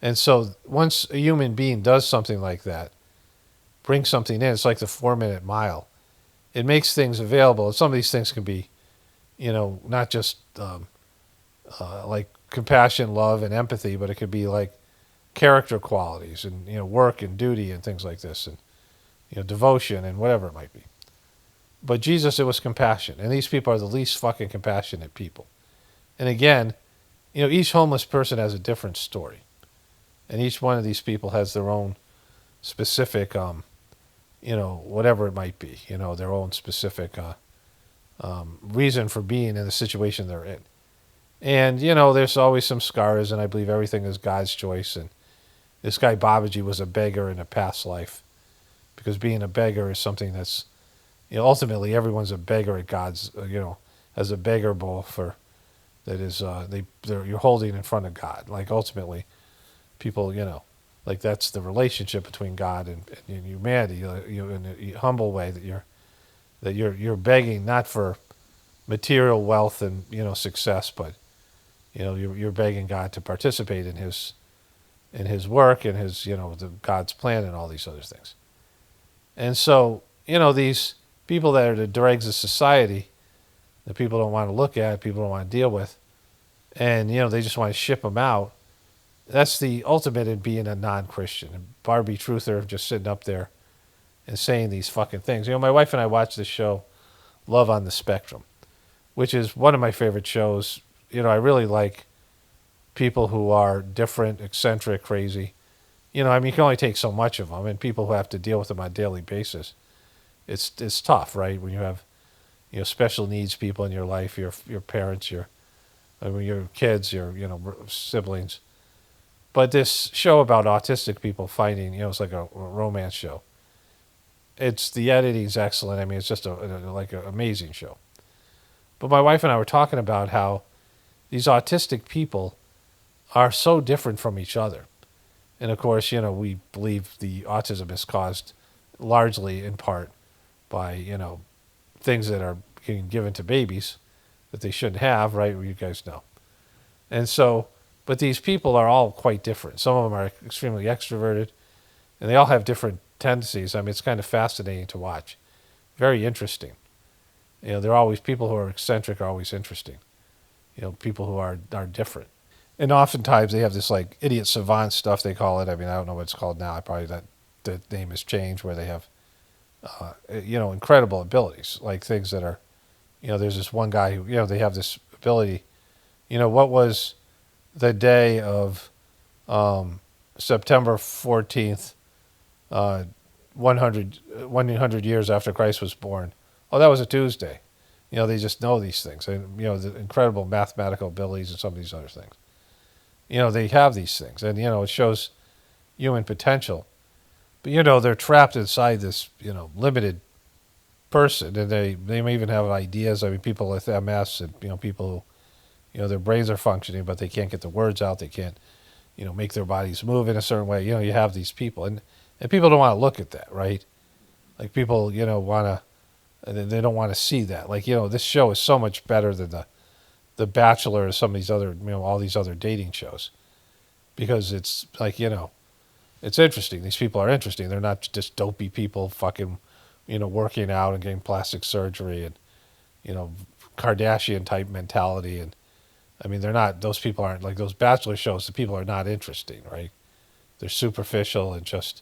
And so once a human being does something like that, brings something in, it's like the 4-minute mile. It makes things available. And some of these things can be, not just like compassion, love, and empathy, but it could be like character qualities and, work and duty and things like this, and, devotion and whatever it might be. But Jesus, it was compassion. And these people are the least fucking compassionate people. And again, each homeless person has a different story. And each one of these people has their own specific, whatever it might be, their own specific reason for being in the situation they're in. And, there's always some scars, and I believe everything is God's choice. And this guy Babaji was a beggar in a past life, because being a beggar is something that's, ultimately everyone's a beggar at God's, as a beggar bowl for, that is, you're holding in front of God. Like ultimately, people, Like that's the relationship between God and humanity. In a humble way that you're begging not for material wealth and success, but you're begging God to participate in His work and His God's plan and all these other things. And so these people that are the dregs of society, that people don't want to look at, people don't want to deal with, and they just want to ship them out. That's the ultimate in being a non-Christian. And Barbie Truther just sitting up there and saying these fucking things. My wife and I watched this show, Love on the Spectrum, which is one of my favorite shows. I really like people who are different, eccentric, crazy. You can only take so much of them, and people who have to deal with them on a daily basis. It's tough, right? When you have special needs people in your life, your parents, your kids, your siblings. But this show about autistic people finding, it's like a romance show. The editing's excellent. I mean, it's just like an amazing show. But my wife and I were talking about how these autistic people are so different from each other. And of course, we believe the autism is caused largely in part by, things that are being given to babies that they shouldn't have, right? You guys know. And so, but these people are all quite different. Some of them are extremely extroverted, and they all have different tendencies. I mean, it's kind of fascinating to watch. Very interesting. They're always, people who are eccentric are always interesting. People who are different. And oftentimes they have this like idiot savant stuff, they call it. I mean, I don't know what it's called now. The name has changed, where they have, incredible abilities, like things that are, there's this one guy who, they have this ability. What was the day of September 14th, 100 years after Christ was born? Oh, that was a Tuesday. They just know these things. And, the incredible mathematical abilities and some of these other things. They have these things. And, it shows human potential. But, they're trapped inside this, limited person. And they may even have ideas. I mean, people with MS and, people who, their brains are functioning, but they can't get the words out. They can't, make their bodies move in a certain way. You have these people. And people don't want to look at that, right? Like people, want to, they don't want to see that. Like, this show is so much better than the Bachelor or some of these other, all these other dating shows. Because it's like, it's interesting. These people are interesting. They're not just dopey people fucking, working out and getting plastic surgery and, Kardashian type mentality. And I mean, those people aren't like those Bachelor shows. The people are not interesting, right? They're superficial and just,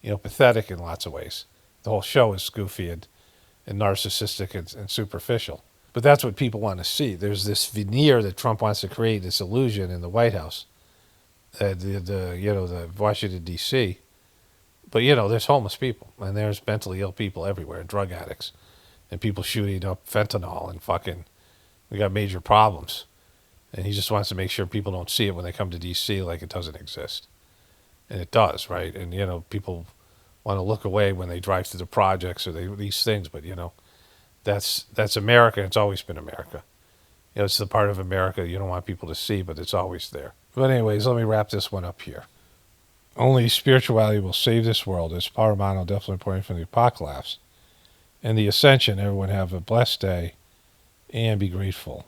pathetic in lots of ways. The whole show is goofy and narcissistic and superficial. But that's what people want to see. There's this veneer that Trump wants to create, this illusion in the White House, the Washington, D.C. But, there's homeless people, and there's mentally ill people everywhere, and drug addicts, and people shooting up fentanyl, and fucking, we got major problems. And he just wants to make sure people don't see it when they come to D.C. like it doesn't exist. And it does, right? And, people want to look away when they drive through the projects or these things, but, that's America. It's always been America. It's the part of America you don't want people to see, but it's always there. But anyways, let me wrap this one up here. Only spirituality will save this world. It's Power Mono, definitely pointing from the apocalypse and the ascension. Everyone have a blessed day and be grateful.